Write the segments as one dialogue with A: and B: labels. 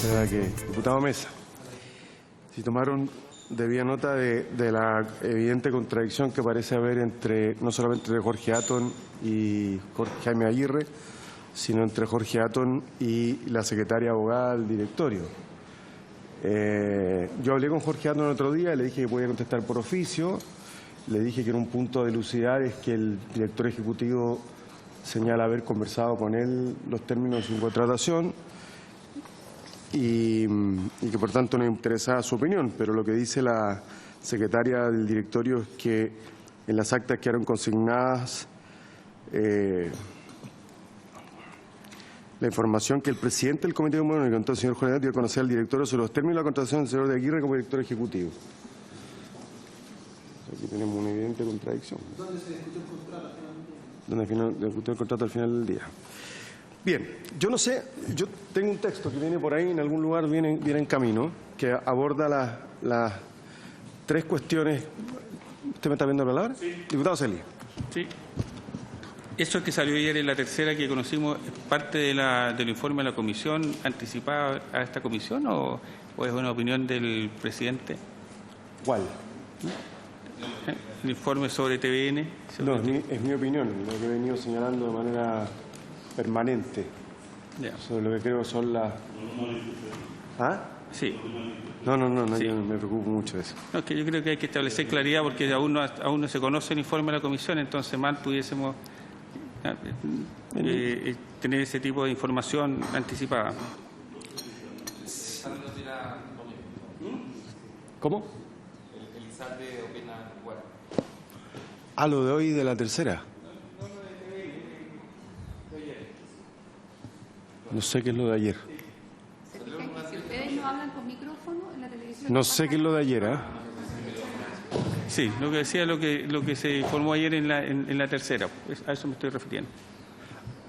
A: verdad que, diputado Mesa, si tomaron debida nota de la evidente contradicción que parece haber entre, no solamente entre Jorge Atton y Jaime Aguirre, sino entre Jorge Atton y la secretaria abogada del directorio. Yo hablé con Jorge Atton el otro día, le dije que podía contestar por oficio, le dije que en un punto de lucidar es que el director ejecutivo señala haber conversado con él los términos de su contratación y que por tanto nos interesaba su opinión, pero lo que dice la secretaria del directorio es que en las actas quedaron consignadas la información que el presidente del Comité de Monónico, el señor Jorge Atton, dio a conocer al directorio sobre los términos de la contratación del señor de Aguirre como director ejecutivo. Aquí tenemos una evidente contradicción. ¿Dónde se discutió el contrato? Donde discutió el contrato al final del día. Bien, yo no sé, yo tengo un texto que viene por ahí, en algún lugar viene en camino, que aborda las tres cuestiones. ¿Usted me está viendo la palabra? Sí. Diputado Celi.
B: Sí. Eso que salió ayer en la tercera que conocimos, ¿es parte del informe de la comisión anticipada a esta comisión o es una opinión del presidente?
A: ¿Cuál?
B: El informe sobre TVN.
A: No, es mi opinión, lo que he venido señalando de manera permanente.
B: Ya.
A: Sobre lo que creo son las... ¿Ah?
B: Sí.
A: No,
B: Sí.
A: yo me preocupo mucho de eso.
B: No, es que yo creo que hay que establecer claridad porque aún no se conoce el informe de la comisión, entonces mal pudiésemos tener ese tipo de información anticipada.
A: ¿Cómo? Ah, lo de hoy de la tercera. No sé qué es lo de ayer.
C: Si ustedes no hablan con micrófono en la televisión...
A: No sé qué es lo de ayer, ¿eh?
B: Sí, lo que decía lo que se informó ayer en la tercera. A eso me estoy refiriendo.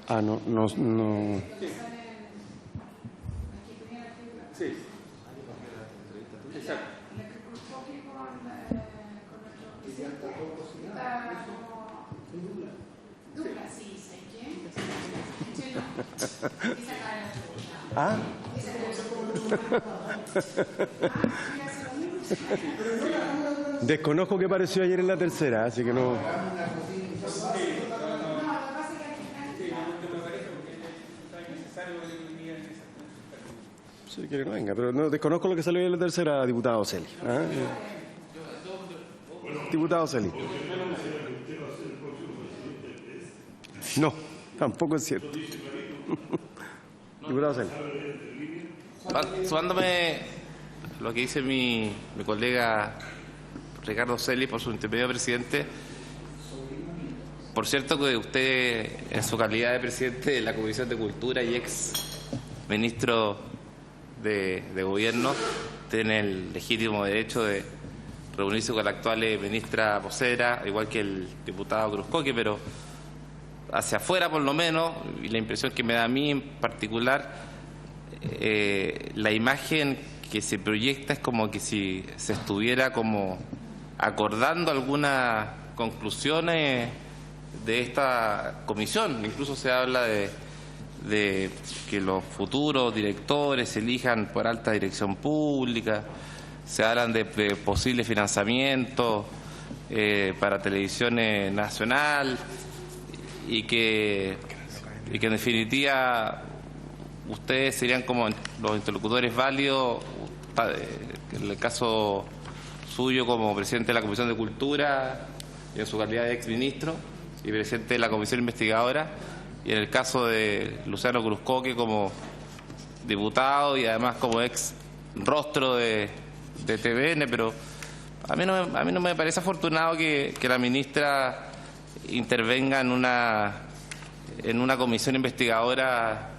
A: Ah, no.
B: Sí. Exacto.
A: ¿Ah? Desconozco qué apareció ayer en la tercera, así que no... Si quiere que no venga, pero no, desconozco lo que salió ayer en la tercera, diputado Celi. ¿Ah? Diputado Celi. No, tampoco es cierto. Diputado Celi.
D: Sumándome lo que dice mi colega Ricardo Celi por su intermedio, presidente. Por cierto que usted, en su calidad de presidente de la Comisión de Cultura y ex ministro de Gobierno, tiene el legítimo derecho de reunirse con la actual ministra vocera, igual que el diputado Cruzcoque, pero hacia afuera por lo menos, y la impresión que me da a mí en particular, la imagen que se proyecta es como que si se estuviera como acordando algunas conclusiones de esta comisión. Incluso se habla de que los futuros directores se elijan por alta dirección pública, se hablan de posible financiamiento para televisión nacional y que en definitiva ustedes serían como los interlocutores válidos en el caso suyo como presidente de la Comisión de Cultura y en su calidad de exministro y presidente de la Comisión Investigadora, y en el caso de Luciano Cruzcoque como diputado y además como ex rostro de TVN, pero a mí no me parece afortunado que la ministra intervenga en una comisión investigadora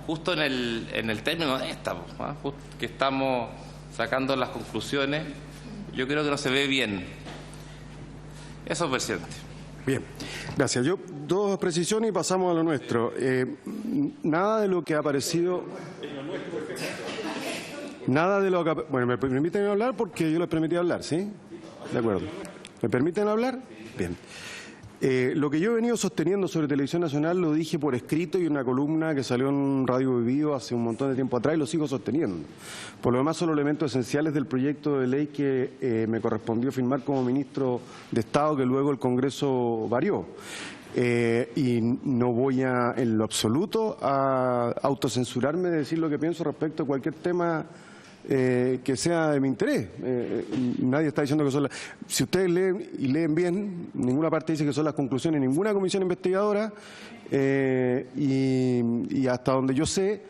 D: justo en el término de esta, ¿no? Que estamos sacando las conclusiones. Yo creo que no se ve bien. Eso, presidente.
A: Bien, gracias. Yo dos precisiones y pasamos a lo nuestro. Nada de lo que ha aparecido... Nada de lo que... Bueno, ¿me permiten hablar? Porque yo les permití hablar, ¿sí? De acuerdo. ¿Me permiten hablar? Bien. Lo que yo he venido sosteniendo sobre Televisión Nacional lo dije por escrito y en una columna que salió en Radio Vivido hace un montón de tiempo atrás y lo sigo sosteniendo. Por lo demás son los elementos esenciales del proyecto de ley que me correspondió firmar como ministro de Estado, que luego el Congreso varió. Y no voy en lo absoluto a autocensurarme de decir lo que pienso respecto a cualquier tema que sea de mi interés. Nadie está diciendo que son las... Si ustedes leen y leen bien, ninguna parte dice que son las conclusiones de ninguna comisión investigadora y hasta donde yo sé,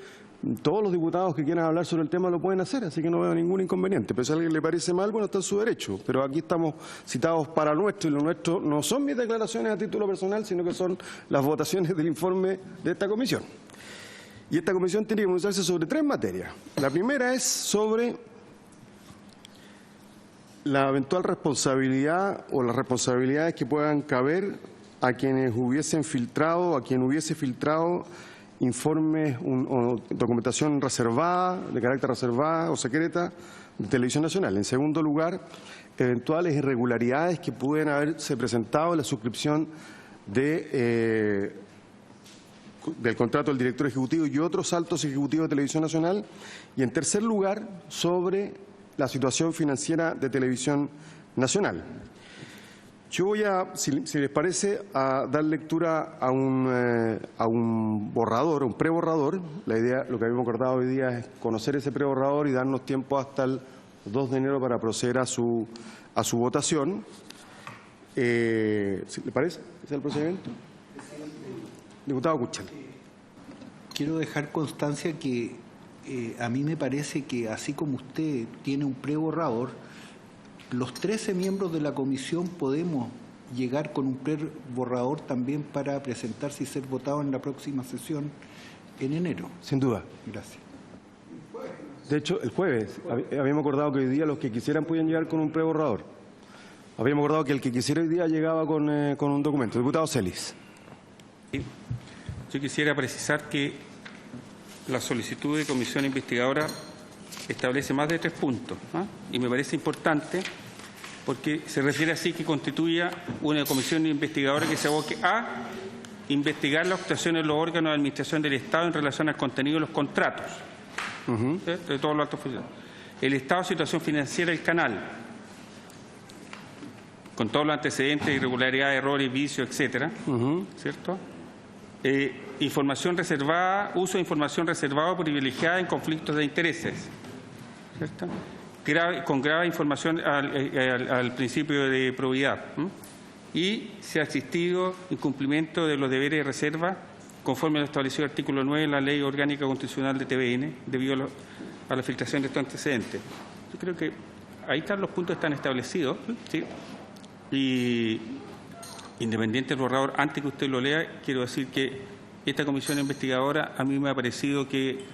A: todos los diputados que quieran hablar sobre el tema lo pueden hacer, así que no veo ningún inconveniente. Pero si a alguien le parece mal, bueno, está en su derecho. Pero aquí estamos citados para nuestro y lo nuestro no son mis declaraciones a título personal, sino que son las votaciones del informe de esta comisión. Y esta comisión tiene que pronunciarse sobre 3 materias. La primera es sobre la eventual responsabilidad o las responsabilidades que puedan caber a quienes hubiesen filtrado, a quien hubiese filtrado informes o documentación reservada, de carácter reservada o secreta de Televisión Nacional. En segundo lugar, eventuales irregularidades que pueden haberse presentado en la suscripción del contrato del director ejecutivo y otros altos ejecutivos de Televisión Nacional. Y en tercer lugar, sobre la situación financiera de Televisión Nacional. Yo voy si les parece, a dar lectura a un borrador, a un preborrador. La idea, lo que habíamos acordado hoy día es conocer ese preborrador y darnos tiempo hasta el 2 de enero para proceder a su votación. ¿Le parece? ¿Ese es el procedimiento? Diputado Kuchel.
E: Quiero dejar constancia que a mí me parece que así como usted tiene un preborrador, los 13 miembros de la comisión podemos llegar con un preborrador también para presentarse y ser votado en la próxima sesión en enero.
A: Sin duda.
E: Gracias.
A: De hecho, el jueves habíamos acordado que hoy día los que quisieran podían llegar con un preborrador. Habíamos acordado que el que quisiera hoy día llegaba con un documento. Diputado Celis.
B: Yo quisiera precisar que la solicitud de comisión investigadora establece más de 3 puntos, ¿no? Y me parece importante porque se refiere así que constituya una comisión investigadora que se aboque a investigar las actuaciones de los órganos de administración del Estado en relación al contenido de los contratos de todos los actos funcionales. El estado de situación financiera del canal, con todos los antecedentes, irregularidades, errores, vicios, etcétera, ¿cierto? Información reservada, uso de información reservada o privilegiada en conflictos de intereses, ¿cierto? Con grave información al principio de probidad. Y se ha existido incumplimiento de los deberes de reserva conforme a lo establecido el artículo 9 de la Ley Orgánica Constitucional de TVN debido a la filtración de estos antecedentes. Yo creo que ahí están los puntos que están establecidos, ¿sí? Y independiente del borrador, antes que usted lo lea, quiero decir que esta comisión investigadora a mí me ha parecido que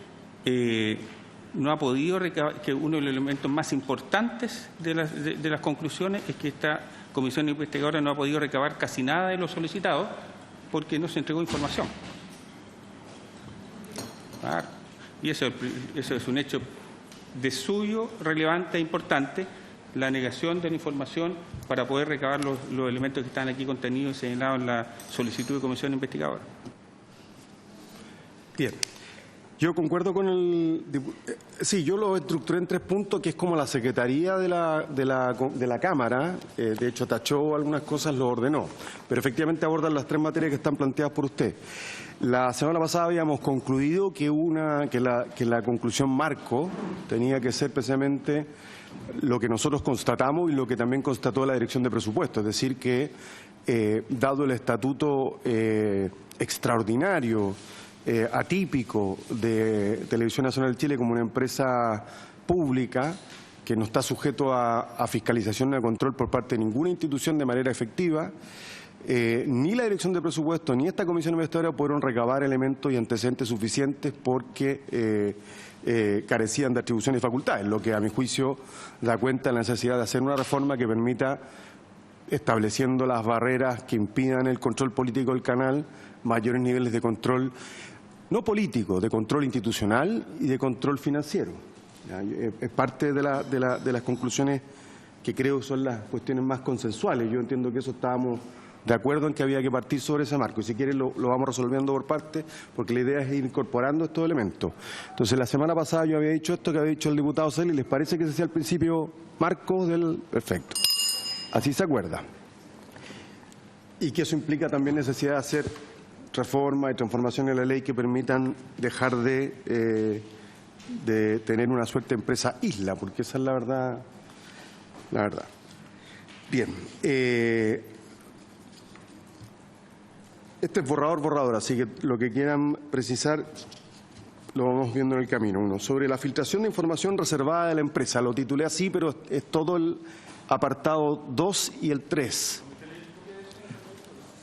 B: no ha podido recabar, que uno de los elementos más importantes de las conclusiones es que esta comisión investigadora no ha podido recabar casi nada de lo solicitado porque no se entregó información. Claro. Y eso es un hecho de suyo relevante e importante, la negación de la información para poder recabar los elementos que están aquí contenidos y señalados en la solicitud de comisión investigadora.
A: Bien. Yo concuerdo con sí, yo lo estructuré en 3 puntos, que es como la Secretaría de la Cámara, de hecho tachó algunas cosas, lo ordenó, pero efectivamente abordan las 3 materias que están planteadas por usted. La semana pasada habíamos concluido que la conclusión marco tenía que ser precisamente lo que nosotros constatamos y lo que también constató la Dirección de Presupuestos, es decir, que dado el estatuto extraordinario, atípico de Televisión Nacional de Chile como una empresa pública que no está sujeto a fiscalización ni a control por parte de ninguna institución de manera efectiva, ni la Dirección de Presupuestos ni esta comisión investigadora pudieron recabar elementos y antecedentes suficientes porque carecían de atribuciones y facultades, lo que a mi juicio da cuenta de la necesidad de hacer una reforma que permita, estableciendo las barreras que impidan el control político del canal, mayores niveles de control, no político, de control institucional y de control financiero. Es parte de las conclusiones que creo son las cuestiones más consensuales. Yo entiendo que eso estábamos de acuerdo en que había que partir sobre ese marco. Y si quieren lo vamos resolviendo por partes, porque la idea es ir incorporando estos elementos. Entonces, la semana pasada yo había dicho esto que había dicho el diputado Celi. ¿Les parece que ese sea el principio marco del perfecto? Así se acuerda. Y que eso implica también necesidad de hacer reformas y transformaciones en la ley que permitan dejar de tener una suerte de empresa isla, porque esa es la verdad. La verdad. Bien. Este es borrador, así que lo que quieran precisar lo vamos viendo en el camino. Uno, sobre la filtración de información reservada de la empresa. Lo titulé así, pero es todo el apartado 2 y el 3.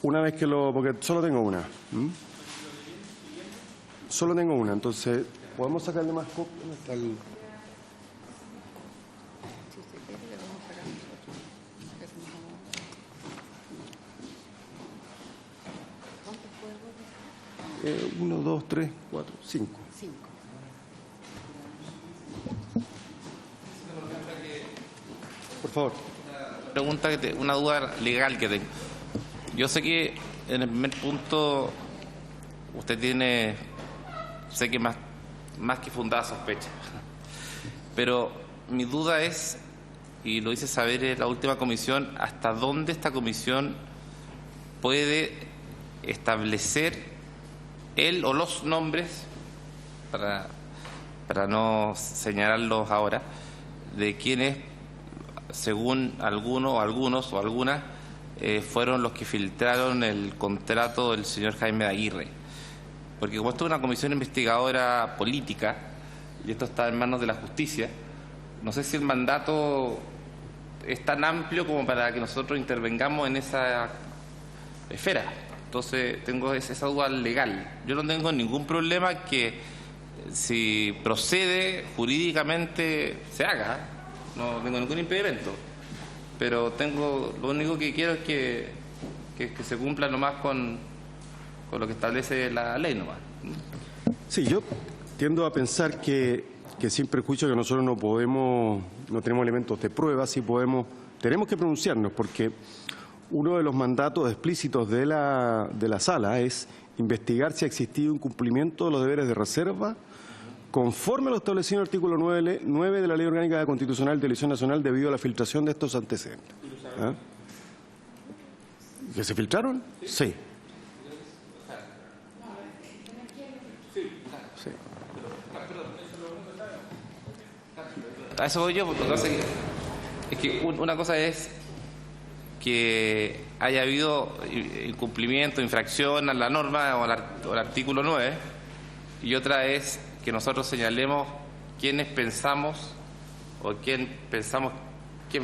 A: Una vez que porque solo tengo una. Solo tengo una, entonces, ¿podemos sacarle más copias? ¿Dónde está el...? Uno, dos, tres, cuatro, cinco. Por favor.
D: Una duda legal que tengo. Yo sé que en el primer punto usted tiene, sé que más que fundada sospecha, pero mi duda es, y lo hice saber en la última comisión, hasta dónde esta comisión puede establecer él o los nombres, para no señalarlos ahora, de quienes, según algunos o algunas, fueron los que filtraron el contrato del señor Jaime Aguirre. Porque como esto es una comisión investigadora política, y esto está en manos de la justicia, no sé si el mandato es tan amplio como para que nosotros intervengamos en esa esfera. Entonces tengo esa duda legal. Yo no tengo ningún problema que si procede jurídicamente se haga, no tengo ningún impedimento, pero lo único que quiero es que se cumpla nomás con lo que establece la ley nomás.
A: Sí, yo tiendo a pensar que sin perjuicio que nosotros no tenemos elementos de prueba, sí tenemos que pronunciarnos, porque uno de los mandatos explícitos de la sala es investigar si ha existido incumplimiento de los deberes de reserva conforme a lo establecido en el artículo 9 de la Ley Orgánica Constitucional de Elección Nacional debido a la filtración de estos antecedentes. ¿Ah? ¿Que se filtraron? Sí.
D: A eso voy yo, porque es que una cosa es que haya habido incumplimiento, infracción a la norma o al artículo 9, y otra es que nosotros señalemos quién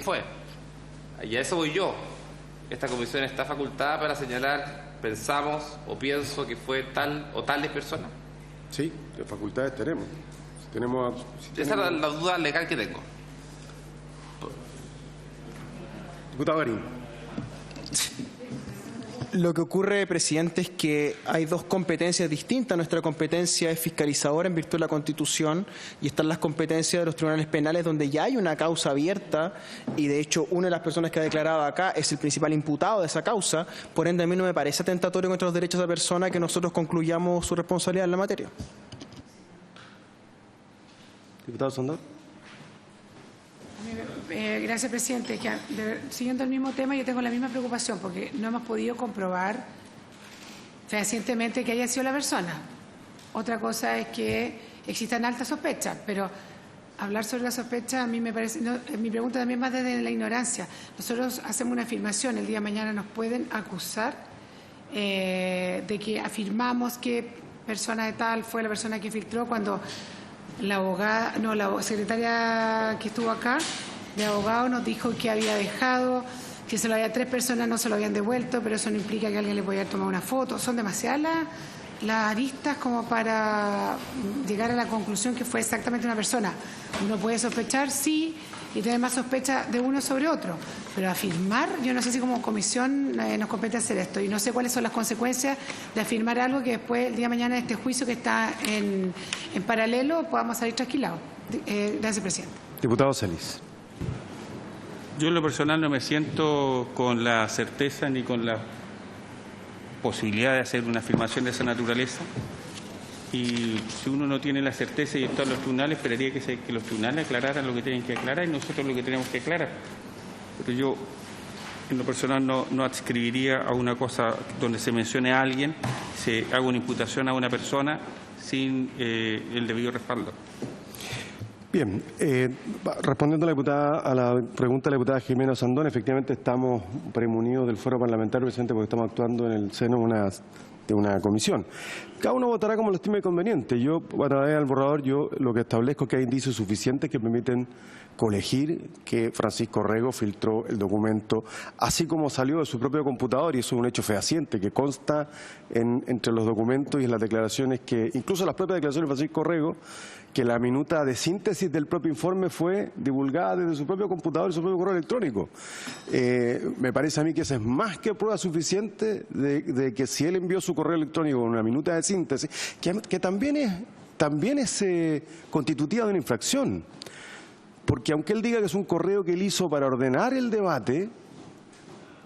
D: fue. Y a eso voy yo. Esta comisión está facultada para señalar, pensamos o pienso que fue tal o tales personas.
A: Sí, ¿qué facultades tenemos?
D: Esa es la duda legal que tengo.
A: Diputado Garín.
F: Lo que ocurre, presidente, es que hay dos competencias distintas. Nuestra competencia es fiscalizadora en virtud de la Constitución y están las competencias de los tribunales penales, donde ya hay una causa abierta y, de hecho, una de las personas que ha declarado acá es el principal imputado de esa causa. Por ende, a mí no me parece atentatorio contra los derechos de la persona que nosotros concluyamos su responsabilidad en la materia.
A: Diputado Sondor.
G: Gracias, presidente. Siguiendo el mismo tema, yo tengo la misma preocupación porque no hemos podido comprobar fehacientemente que haya sido la persona. Otra cosa es que existan altas sospechas, pero hablar sobre la sospecha a mí me parece... mi pregunta también va desde la ignorancia. Nosotros hacemos una afirmación, el día de mañana nos pueden acusar de que afirmamos que persona de tal fue la persona que filtró cuando la secretaria que estuvo acá de abogado nos dijo que había dejado, que se lo había 3 personas, no se lo habían devuelto, pero eso no implica que alguien le podía tomar una foto. Son demasiadas las aristas como para llegar a la conclusión que fue exactamente una persona. Uno puede sospechar, sí, y tener más sospecha de uno sobre otro, pero afirmar, yo no sé si como comisión nos compete hacer esto, y no sé cuáles son las consecuencias de afirmar algo que después, el día de mañana, de este juicio que está en paralelo, podamos salir trasquilados. Gracias, presidente.
A: Diputado Celis.
B: Yo en lo personal no me siento con la certeza ni con la posibilidad de hacer una afirmación de esa naturaleza. Y si uno no tiene la certeza y está en los tribunales, esperaría que los tribunales aclararan lo que tienen que aclarar y nosotros lo que tenemos que aclarar. Pero yo, en lo personal, no adscribiría a una cosa donde se mencione a alguien, se haga una imputación a una persona sin el debido respaldo.
A: Bien, respondiendo a la pregunta de la diputada Jimena Sandón, efectivamente estamos premunidos del fuero parlamentario, presidente, porque estamos actuando en el seno de una comisión. Cada uno votará como lo estime conveniente. Yo, a través del borrador, yo lo que establezco es que hay indicios suficientes que permiten colegir que Francisco Rego filtró el documento, así como salió de su propio computador, y eso es un hecho fehaciente que consta entre los documentos y en las declaraciones que, incluso las propias declaraciones de Francisco Rego, que la minuta de síntesis del propio informe fue divulgada desde su propio computador y su propio correo electrónico. Me parece a mí que esa es más que prueba suficiente de que si él envió su correo electrónico con una minuta de síntesis, que también es constitutiva de una infracción. Porque aunque él diga que es un correo que él hizo para ordenar el debate,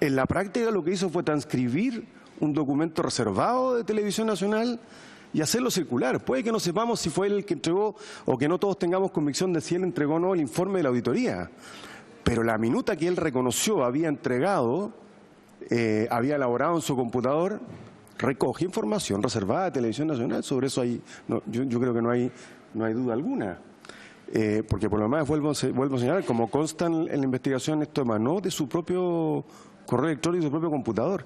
A: en la práctica lo que hizo fue transcribir un documento reservado de Televisión Nacional y hacerlo circular. Puede que no sepamos si fue él el que entregó o que no todos tengamos convicción de si él entregó o no el informe de la auditoría. Pero la minuta que él reconoció había entregado, había elaborado en su computador, recoge información reservada de Televisión Nacional. Sobre eso yo creo que no hay duda alguna. Porque por lo demás vuelvo a señalar, como consta en la investigación, esto emanó de su propio correo electrónico y su propio computador.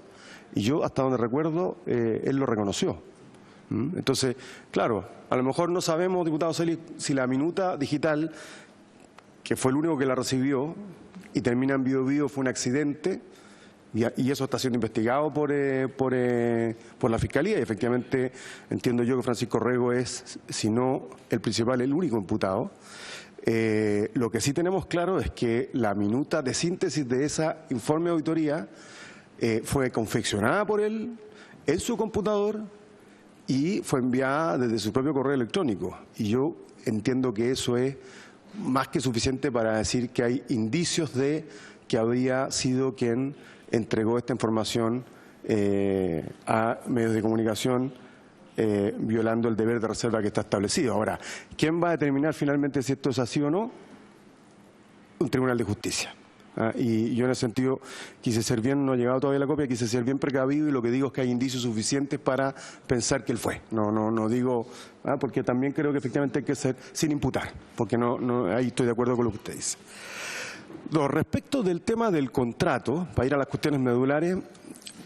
A: Y yo, hasta donde recuerdo, él lo reconoció. Entonces, claro, a lo mejor no sabemos, diputado Celis, si la minuta digital, que fue el único que la recibió y termina en Biobío, fue un accidente, y eso está siendo investigado por la Fiscalía, y efectivamente entiendo yo que Francisco Rego es, si no el principal, el único imputado. Lo que sí tenemos claro es que la minuta de síntesis de esa informe de auditoría fue confeccionada por él en su computador y fue enviada desde su propio correo electrónico. Y yo entiendo que eso es más que suficiente para decir que hay indicios de que había sido quien entregó esta información a medios de comunicación violando el deber de reserva que está establecido. Ahora, ¿quién va a determinar finalmente si esto es así o no? Un tribunal de justicia. Y yo en ese sentido quise ser bien, no ha llegado todavía la copia, quise ser bien precavido, y lo que digo es que hay indicios suficientes para pensar que él fue. No digo, porque también creo que efectivamente hay que ser sin imputar, porque ahí estoy de acuerdo con lo que usted dice. Respecto del tema del contrato, para ir a las cuestiones medulares,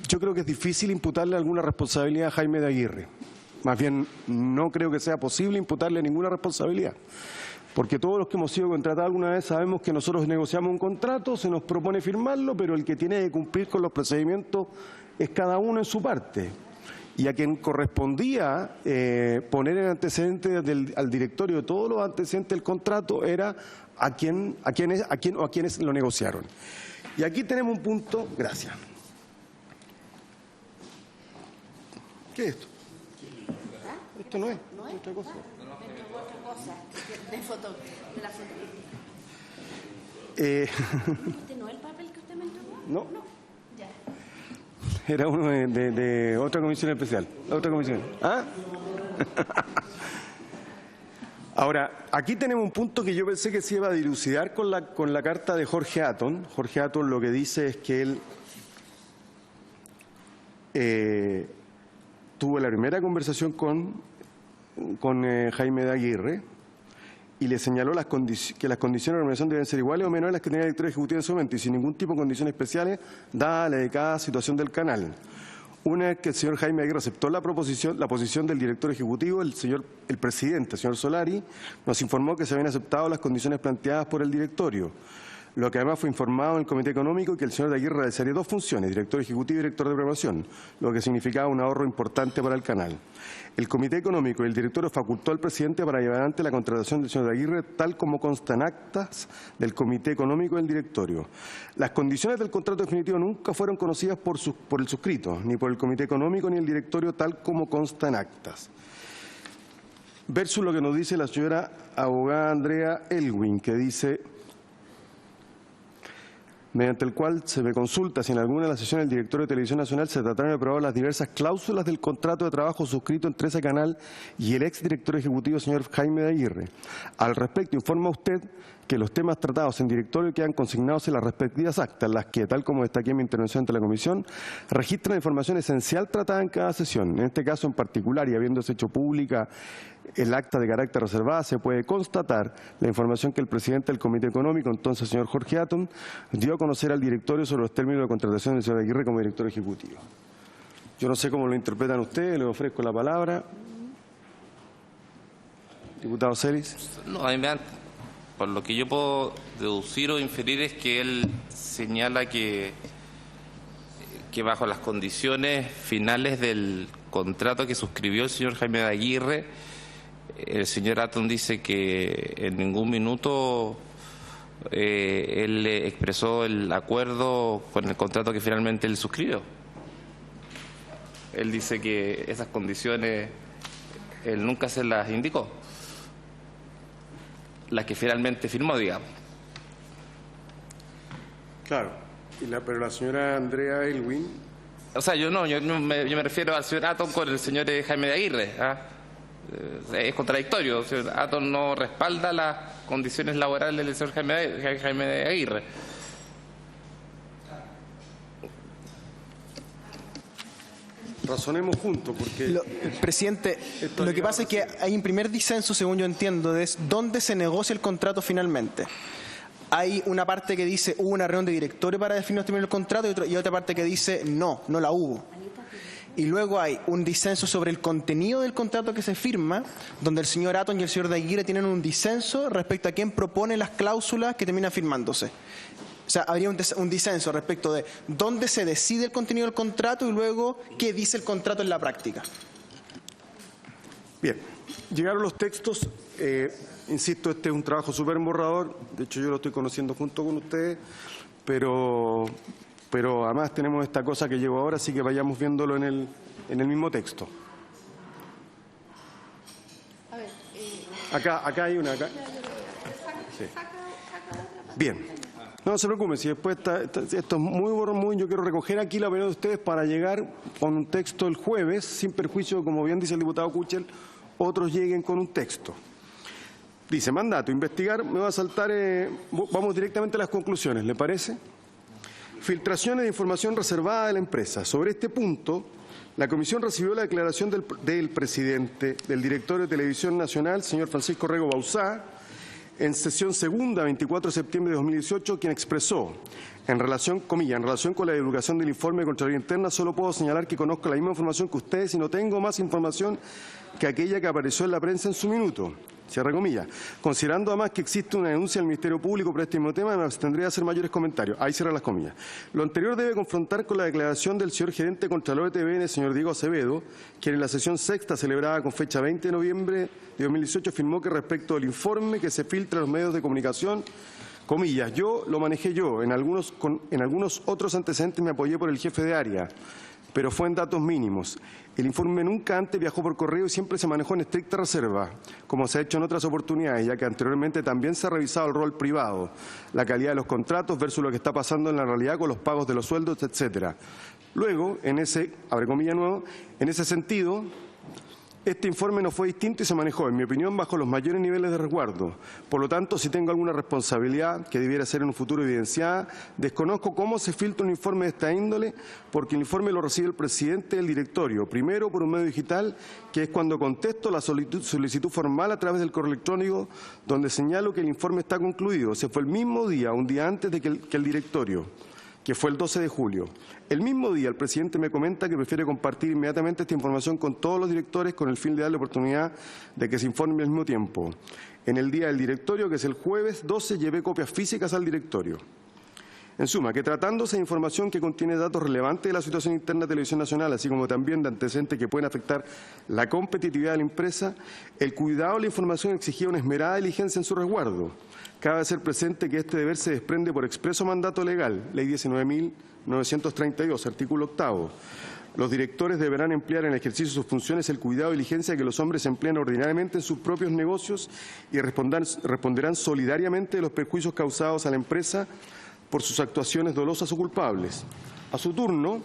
A: yo creo que es difícil imputarle alguna responsabilidad a Jaime de Aguirre. Más bien, no creo que sea posible imputarle ninguna responsabilidad. Porque todos los que hemos sido contratados alguna vez sabemos que nosotros negociamos un contrato, se nos propone firmarlo, pero el que tiene que cumplir con los procedimientos es cada uno en su parte. Y a quien correspondía poner en antecedentes al directorio de todos los antecedentes del contrato era a quienes lo negociaron. Y aquí tenemos un punto, gracias. ¿Qué es esto? Esto no es otra cosa.
H: ¿Este no es el papel que usted me entregó?
A: No.
H: Ya.
A: Era uno de otra comisión especial. Otra comisión. Ahora, aquí tenemos un punto que yo pensé que se iba a dilucidar con la carta de Jorge Atton. Jorge Atton lo que dice es que él tuvo la primera conversación con Jaime de Aguirre y le señaló que las condiciones de organización deben ser iguales o menores a las que tenía el director ejecutivo en su momento y sin ningún tipo de condiciones especiales dada la delicada situación del canal. Una vez que el señor Jaime Aguirre aceptó la posición del director ejecutivo, el presidente, el señor Solari, nos informó que se habían aceptado las condiciones planteadas por el directorio, lo que además fue informado en el Comité Económico, que el señor de Aguirre realizaría dos funciones, director ejecutivo y director de programación, lo que significaba un ahorro importante para el canal. El Comité Económico y el directorio facultó al presidente para llevar adelante la contratación del señor de Aguirre, tal como consta en actas del Comité Económico y del directorio. Las condiciones del contrato definitivo nunca fueron conocidas por el suscrito, ni por el Comité Económico ni el directorio, tal como consta en actas. Versus lo que nos dice la señora abogada Andrea Elwin, que dice: mediante el cual se me consulta si en alguna de las sesiones del directorio de Televisión Nacional se trataron de aprobar las diversas cláusulas del contrato de trabajo suscrito entre ese canal y el exdirector ejecutivo, señor Jaime de Aguirre. Al respecto, informa usted que los temas tratados en directorio quedan consignados en las respectivas actas, las que, tal como destaqué en mi intervención ante la comisión, registran la información esencial tratada en cada sesión. En este caso en particular, y habiéndose hecho pública el acta de carácter reservada, se puede constatar la información que el presidente del Comité Económico, entonces señor Jorge Atton, dio a conocer al directorio sobre los términos de contratación del señor Aguirre como director ejecutivo. Yo no sé cómo lo interpretan ustedes, les ofrezco la palabra. Diputado Celis.
D: No, a mí por lo que yo puedo deducir o inferir es que él señala que bajo las condiciones finales del contrato que suscribió el señor Jaime de Aguirre, el señor Atton dice que en ningún minuto él expresó el acuerdo con el contrato que finalmente él suscribió. Él dice que esas condiciones él nunca se las indicó, las que finalmente firmó, digamos.
A: Claro, pero la señora Andrea Elwin.
D: O sea, yo me refiero al señor Atton con el señor Jaime de Aguirre. Es contradictorio. El señor Atton no respalda las condiciones laborales del señor Jaime de Aguirre.
A: Razonemos juntos, porque...
F: Presidente, lo que pasa es que hay un primer disenso, según yo entiendo, de dónde se negocia el contrato finalmente. Hay una parte que dice hubo una reunión de directorio para definir los términos del contrato y otra parte que dice no la hubo. Y luego hay un disenso sobre el contenido del contrato que se firma, donde el señor Atton y el señor de Aguirre tienen un disenso respecto a quién propone las cláusulas que terminan firmándose. O sea, habría un disenso respecto de dónde se decide el contenido del contrato y luego qué dice el contrato en la práctica.
A: Bien, llegaron los textos. Insisto, este es un trabajo súper borrador. De hecho, yo lo estoy conociendo junto con ustedes, pero además tenemos esta cosa que llegó ahora, así que vayamos viéndolo en el mismo texto.
C: A ver,
A: Acá hay una. Acá. Sí. Bien. No se preocupen, si después esto es muy, yo quiero recoger aquí la opinión de ustedes para llegar con un texto el jueves, sin perjuicio, como bien dice el diputado Kuchel, otros lleguen con un texto. Dice, mandato, investigar, me va a saltar, vamos directamente a las conclusiones, ¿le parece? Filtraciones de información reservada de la empresa. Sobre este punto, la comisión recibió la declaración del presidente del directorio de Televisión Nacional, señor Francisco Rego Bauzá, en sesión segunda, 24 de septiembre de 2018, quien expresó, en relación con la divulgación del informe de Contraloría Interna, solo puedo señalar que conozco la misma información que ustedes y no tengo más información que aquella que apareció en la prensa en su minuto. Cierra comillas. Considerando además que existe una denuncia del Ministerio Público por este mismo tema, me abstendría de hacer mayores comentarios. Ahí cierra las comillas. Lo anterior debe confrontar con la declaración del señor gerente Contralor de TVN, señor Diego Acevedo, quien en la sesión sexta celebrada con fecha 20 de noviembre de 2018 afirmó que respecto al informe que se filtra en los medios de comunicación, comillas, yo lo manejé yo, en algunos otros antecedentes me apoyé por el jefe de área, pero fue en datos mínimos. El informe nunca antes viajó por correo y siempre se manejó en estricta reserva, como se ha hecho en otras oportunidades, ya que anteriormente también se ha revisado el rol privado, la calidad de los contratos versus lo que está pasando en la realidad con los pagos de los sueldos, etcétera. Luego, abre comilla nuevo, en ese sentido, este informe no fue distinto y se manejó, en mi opinión, bajo los mayores niveles de resguardo. Por lo tanto, si tengo alguna responsabilidad que debiera ser en un futuro evidenciada, desconozco cómo se filtra un informe de esta índole, porque el informe lo recibe el presidente del directorio, primero por un medio digital, que es cuando contesto la solicitud formal a través del correo electrónico, donde señalo que el informe está concluido. Ese fue el mismo día, un día antes de que el directorio, que fue el 12 de julio. El mismo día el presidente me comenta que prefiere compartir inmediatamente esta información con todos los directores con el fin de darle oportunidad de que se informe al mismo tiempo. En el día del directorio, que es el jueves 12, llevé copias físicas al directorio. En suma, que tratándose de información que contiene datos relevantes de la situación interna de Televisión Nacional, así como también de antecedentes que pueden afectar la competitividad de la empresa, el cuidado de la información exigía una esmerada diligencia en su resguardo. Cabe hacer presente que este deber se desprende por expreso mandato legal, Ley 19.932, artículo 8. Los directores deberán emplear en el ejercicio de sus funciones el cuidado y diligencia que los hombres emplean ordinariamente en sus propios negocios y responderán solidariamente de los perjuicios causados a la empresa por sus actuaciones dolosas o culpables. A su turno,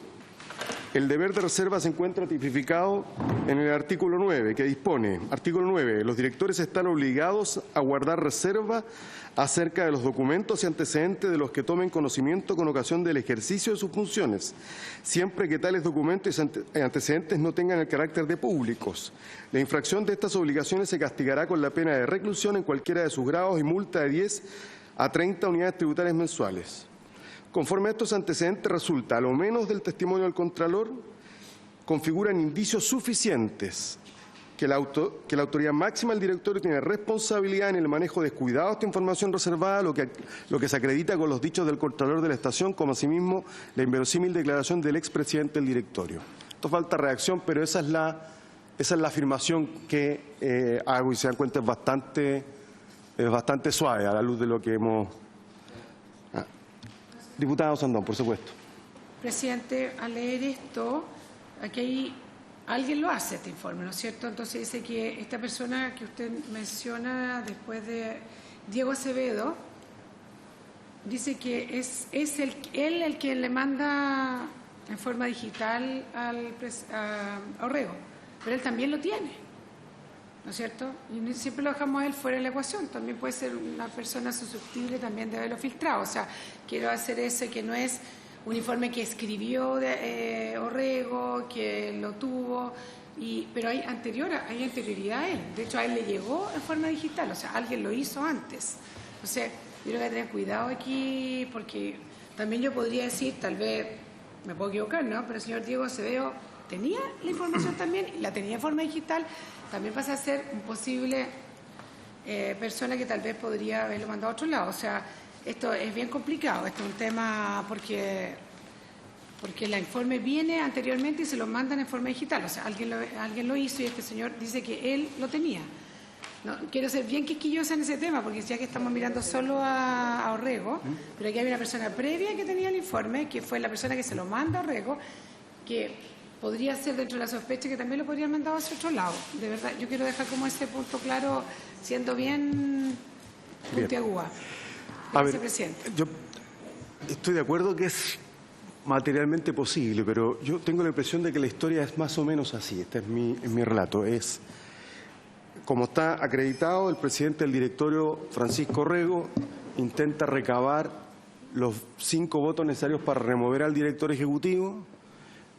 A: el deber de reserva se encuentra tipificado en el artículo 9, que dispone, artículo 9, los directores están obligados a guardar reserva acerca de los documentos y antecedentes de los que tomen conocimiento con ocasión del ejercicio de sus funciones, siempre que tales documentos y antecedentes no tengan el carácter de públicos. La infracción de estas obligaciones se castigará con la pena de reclusión en cualquiera de sus grados y multa de 10 a 30 unidades tributarias mensuales. Conforme a estos antecedentes resulta, a lo menos del testimonio del Contralor, configuran indicios suficientes que la autoridad máxima del directorio tiene responsabilidad en el manejo descuidado de esta información reservada, lo que se acredita con los dichos del Contralor de la Estación, como asimismo la inverosímil declaración del expresidente del directorio. Esto falta reacción, pero esa es la afirmación que hago y se dan cuenta es bastante suave a la luz de lo que hemos... Diputado Sandón, por supuesto.
G: Presidente, al leer esto, aquí alguien lo hace este informe, ¿no es cierto? Entonces dice que esta persona que usted menciona después de Diego Acevedo, dice que es él el que le manda en forma digital a Orrego, pero él también lo tiene, ¿no es cierto? Y siempre lo dejamos a él fuera de la ecuación. También puede ser una persona susceptible también de haberlo filtrado. O sea, quiero hacer ese que no es un informe que escribió Orrego, que lo tuvo, pero hay anterioridad a él. De hecho, a él le llegó en forma digital. O sea, alguien lo hizo antes. Entonces, yo creo que hay que tener cuidado aquí, porque también yo podría decir, tal vez me puedo equivocar, ¿no? Pero el señor Diego Acevedo tenía la información también, y la tenía en forma digital. También pasa a ser un posible persona que tal vez podría haberlo mandado a otro lado. O sea, esto es bien complicado, esto es un tema porque el informe viene anteriormente y se lo mandan en forma digital. O sea, alguien lo hizo y este señor dice que él lo tenía. No, quiero ser bien quisquillosa en ese tema, porque ya que estamos mirando solo a Orrego, pero aquí hay una persona previa que tenía el informe, que fue la persona que se lo manda a Orrego, que podría ser dentro de la sospecha que también lo podrían mandar hacia otro lado. De verdad, yo quiero dejar como ese punto claro, siendo bien puntiaguda. Gracias, presidente.
A: Yo estoy de acuerdo que es materialmente posible, pero yo tengo la impresión de que la historia es más o menos así. Este es mi relato. Es, como está acreditado, el presidente del directorio, Francisco Orrego, intenta recabar los 5 votos necesarios para remover al director ejecutivo.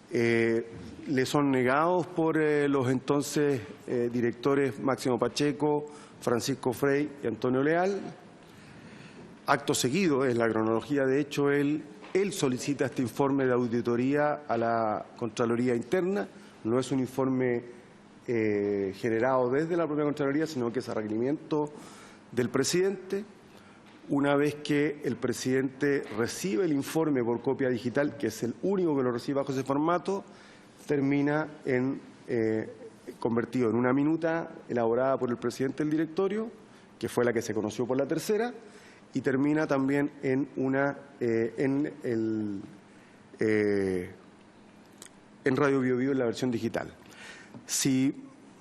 A: Le son negados por los entonces directores Máximo Pacheco, Francisco Frey y Antonio Leal. Acto seguido, es la cronología, de hecho, él solicita este informe de auditoría a la Contraloría Interna. No es un informe generado desde la propia Contraloría, sino que es a requerimiento del presidente. Una vez que el presidente recibe el informe por copia digital, que es el único que lo recibe bajo ese formato, termina convertido en una minuta elaborada por el presidente del directorio, que fue la que se conoció por la tercera, y termina también en Radio Bio Bio en la versión digital. Si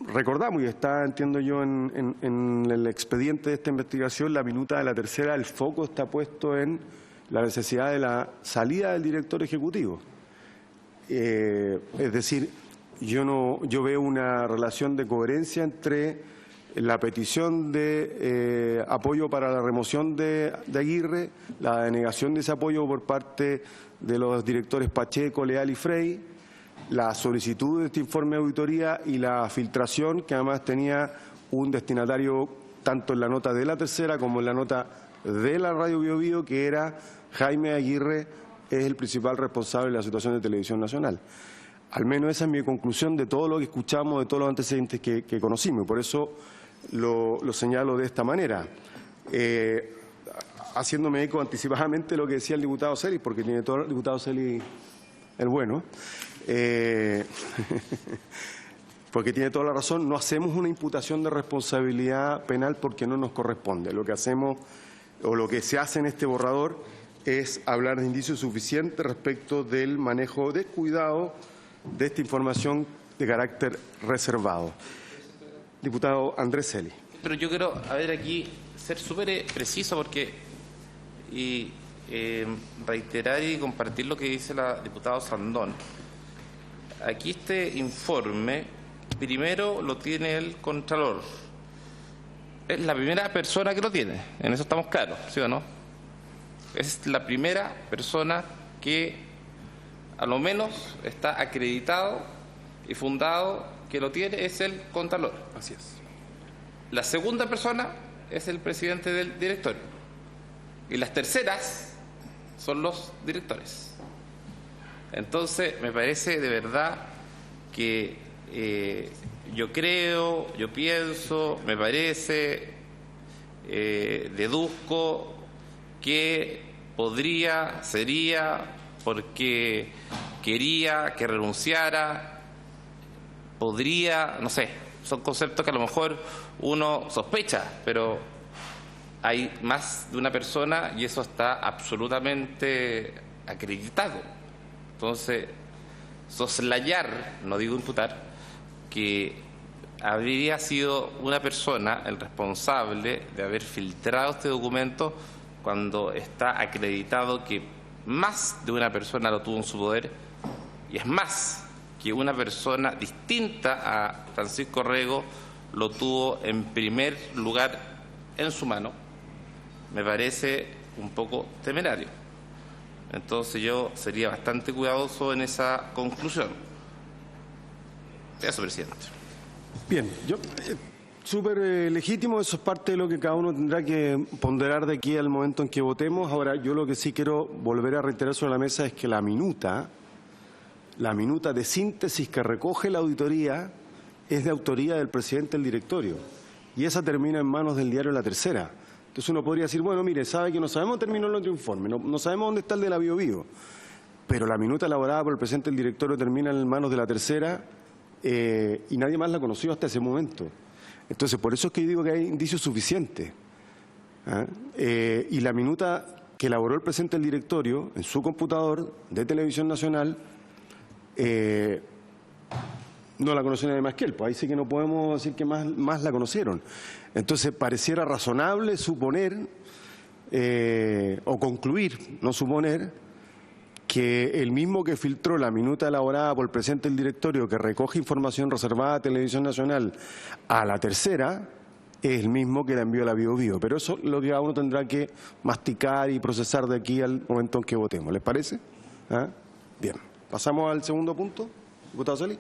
A: recordamos, y está, entiendo yo, en el expediente de esta investigación, la minuta de la tercera, el foco está puesto en la necesidad de la salida del director ejecutivo. Es decir, yo veo una relación de coherencia entre la petición de apoyo para la remoción de Aguirre, la denegación de ese apoyo por parte de los directores Pacheco, Leal y Frey, la solicitud de este informe de auditoría y la filtración, que además tenía un destinatario tanto en la nota de la tercera como en la nota de la Radio Bio Bio, que era Jaime Aguirre, es el principal responsable de la situación de Televisión Nacional. Al menos esa es mi conclusión de todo lo que escuchamos, de todos los antecedentes que conocimos, y por eso lo señalo de esta manera. Haciéndome eco anticipadamente de lo que decía el diputado Celis, porque tiene todo el diputado Celis el bueno, porque tiene toda la razón, no hacemos una imputación de responsabilidad penal porque no nos corresponde. Lo que hacemos, o lo que se hace en este borrador, es hablar de indicios suficientes respecto del manejo descuidado de esta información de carácter reservado. Diputado Andrés Celis.
D: Pero yo quiero, a ver, aquí ser súper preciso, porque y reiterar y compartir lo que dice la diputada Sandón. Aquí este informe, primero lo tiene el Contralor. Es la primera persona que lo tiene, en eso estamos claros, ¿sí o no? Es la primera persona que a lo menos está acreditado y fundado que lo tiene, es el Contralor.
A: Así es.
D: La segunda persona es el presidente del directorio. Y las terceras son los directores. Entonces, me parece de verdad que yo creo, yo pienso, me parece, deduzco que sería porque quería que renunciara, podría, no sé, son conceptos que a lo mejor uno sospecha, pero hay más de una persona y eso está absolutamente acreditado. Entonces, soslayar, no digo imputar, que habría sido una persona el responsable de haber filtrado este documento cuando está acreditado que más de una persona lo tuvo en su poder, y es más, que una persona distinta a Francisco Rego lo tuvo en primer lugar en su mano, me parece un poco temerario. Entonces yo sería bastante cuidadoso en esa conclusión. Eso, presidente.
A: Bien, súper legítimo, eso es parte de lo que cada uno tendrá que ponderar de aquí al momento en que votemos. Ahora, yo lo que sí quiero volver a reiterar sobre la mesa es que la minuta de síntesis que recoge la auditoría es de autoría del presidente del directorio y esa termina en manos del diario La Tercera. Entonces uno podría decir, bueno, mire, sabe que no sabemos terminó el otro informe, no sabemos dónde está el de la Biobío, pero la minuta elaborada por el presidente del directorio termina en manos de La Tercera y nadie más la conoció hasta ese momento. Entonces, por eso es que yo digo que hay indicios suficientes. Y la minuta que elaboró el presidente del directorio en su computador de Televisión Nacional no la conoció nadie más que él, pues ahí sí que no podemos decir que más la conocieron. Entonces pareciera razonable suponer o concluir, no suponer, que el mismo que filtró la minuta elaborada por el presidente del directorio que recoge información reservada a Televisión Nacional a La Tercera es el mismo que la envió a la Biobío. Pero eso es lo que cada uno tendrá que masticar y procesar de aquí al momento en que votemos. ¿Les parece? Bien. Pasamos al segundo punto. Diputado Celi.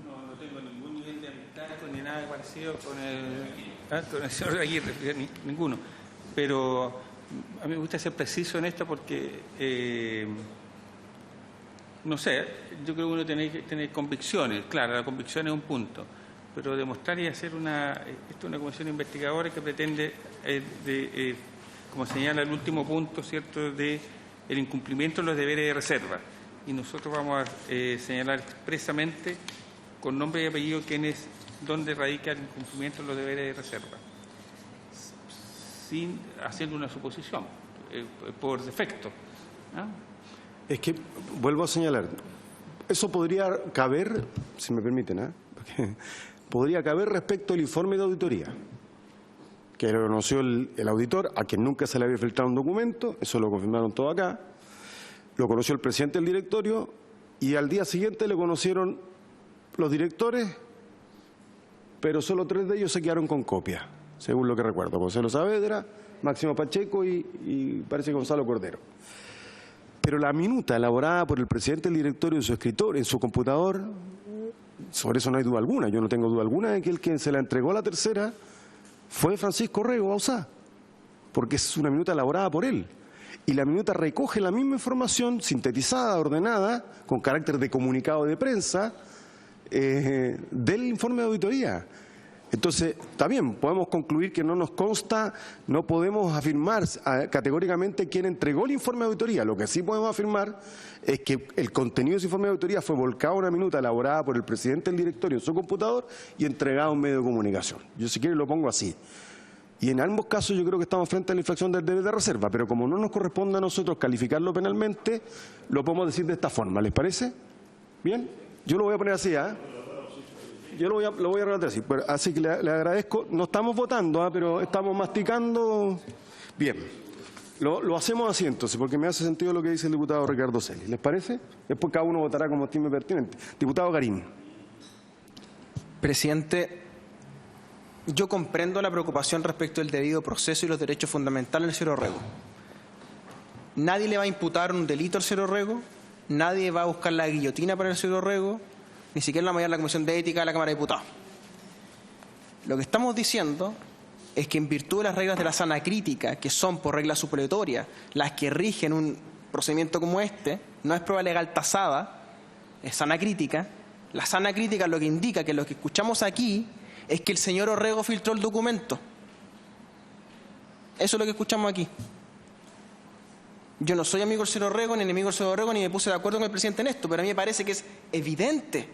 B: No tengo ningún nivel de amistad ni nada parecido con el señor Aguirre, ninguno. Pero a mí me gusta ser preciso en esto porque, no sé, yo creo que uno tiene que tener convicciones. Claro, la convicción es un punto, pero demostrar y hacer una comisión investigadora que pretende, como señala el último punto, ¿cierto?, de el incumplimiento de los deberes de reserva. Y nosotros vamos a señalar expresamente con nombre y apellido dónde radica el incumplimiento de los deberes de reserva, sin haciendo una suposición, por defecto.
A: Es que, vuelvo a señalar, eso podría caber, si me permiten, podría caber respecto al informe de auditoría, que lo conoció el auditor, a quien nunca se le había filtrado un documento, eso lo confirmaron todo acá, lo conoció el presidente del directorio y al día siguiente le conocieron los directores, pero solo 3 de ellos se quedaron con copia, según lo que recuerdo, Gonzalo Saavedra, Máximo Pacheco y parece Gonzalo Cordero. Pero la minuta elaborada por el presidente del directorio en su escritorio, en su computador, sobre eso no hay duda alguna, yo no tengo duda alguna de que el quien se la entregó a La Tercera fue Francisco Rego Bauzá, porque es una minuta elaborada por él. Y la minuta recoge la misma información sintetizada, ordenada, con carácter de comunicado de prensa, del informe de auditoría. Entonces, está bien, podemos concluir que no nos consta, no podemos afirmar categóricamente quién entregó el informe de auditoría. Lo que sí podemos afirmar es que el contenido de ese informe de auditoría fue volcado a una minuta elaborada por el presidente del directorio en su computador y entregado a un medio de comunicación. Yo si quiero lo pongo así. Y en ambos casos yo creo que estamos frente a la infracción del deber de reserva, pero como no nos corresponde a nosotros calificarlo penalmente, lo podemos decir de esta forma. ¿Les parece? ¿Bien? Yo lo voy a poner así, yo lo voy a relatar así. Así que le agradezco. No estamos votando, pero estamos masticando. Bien. Lo hacemos así entonces, porque me hace sentido lo que dice el diputado Ricardo Celis. ¿Les parece? Después cada uno votará como estime pertinente. Diputado Garín.
F: Presidente, yo comprendo la preocupación respecto del debido proceso y los derechos fundamentales del señor Orrego. Nadie le va a imputar un delito al señor Orrego, nadie va a buscar la guillotina para el señor Orrego, ni siquiera la mayoría de la Comisión de Ética de la Cámara de Diputados. Lo que estamos diciendo es que en virtud de las reglas de la sana crítica, que son por regla supletoria las que rigen un procedimiento como este, no es prueba legal tasada, es sana crítica. La sana crítica lo que indica que lo que escuchamos aquí es que el señor Orrego filtró el documento. Eso es lo que escuchamos aquí. Yo no soy amigo del señor Orrego, ni enemigo del señor Orrego, ni me puse de acuerdo con el presidente en esto, pero a mí me parece que es evidente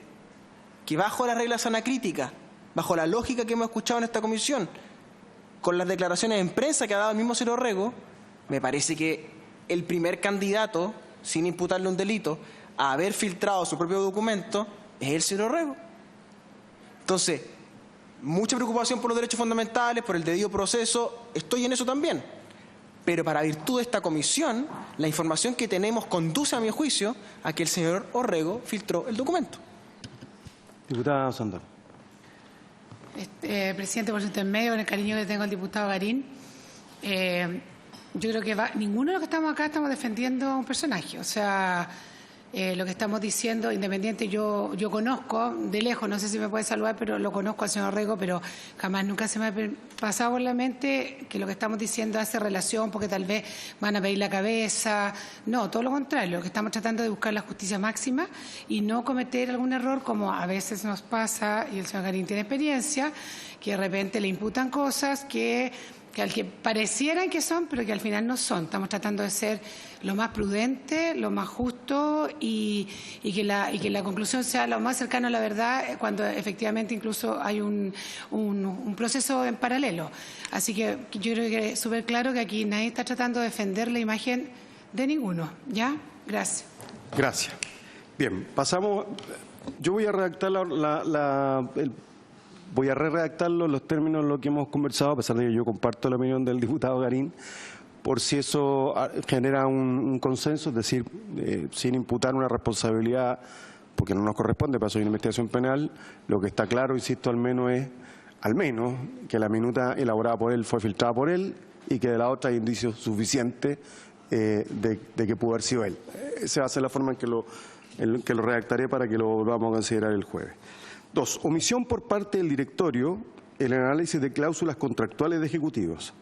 F: que bajo la regla sana crítica, bajo la lógica que hemos escuchado en esta comisión, con las declaraciones en prensa que ha dado el mismo señor Orrego, me parece que el primer candidato, sin imputarle un delito, a haber filtrado su propio documento es el señor Orrego. Entonces, mucha preocupación por los derechos fundamentales, por el debido proceso, estoy en eso también. Pero para virtud de esta comisión, la información que tenemos conduce, a mi juicio, a que el señor Orrego filtró el documento.
A: Diputada Sandor.
G: Presidente, por su intermedio, con el cariño que tengo al diputado Garín, yo creo que ninguno de los que estamos acá estamos defendiendo a un personaje. O sea, lo que estamos diciendo, independiente, yo conozco de lejos, no sé si me puede saludar, pero lo conozco al señor Orrego, pero jamás nunca se me ha pasado por la mente que lo que estamos diciendo hace relación porque tal vez van a pedir la cabeza. No, todo lo contrario, lo que estamos tratando de buscar la justicia máxima y no cometer algún error como a veces nos pasa, y el señor Garín tiene experiencia, que de repente le imputan cosas que al que parecieran que son, pero que al final no son. Estamos tratando de ser lo más prudente, lo más justo y que la conclusión sea lo más cercano a la verdad cuando efectivamente incluso hay un proceso en paralelo. Así que yo creo que es súper claro que aquí nadie está tratando de defender la imagen de ninguno. ¿Ya? Gracias.
A: Gracias. Bien, pasamos. Yo voy a redactar voy a redactarlo en los términos de lo que hemos conversado, a pesar de que yo comparto la opinión del diputado Garín, por si eso genera un consenso, es decir, sin imputar una responsabilidad, porque no nos corresponde, para eso hay una investigación penal. Lo que está claro, insisto, al menos que la minuta elaborada por él fue filtrada por él y que de la otra hay indicios suficientes de que pudo haber sido él. Esa va a ser la forma en que lo redactaré para que lo vamos a considerar el jueves. 2. Omisión por parte del directorio en el análisis de cláusulas contractuales de ejecutivos.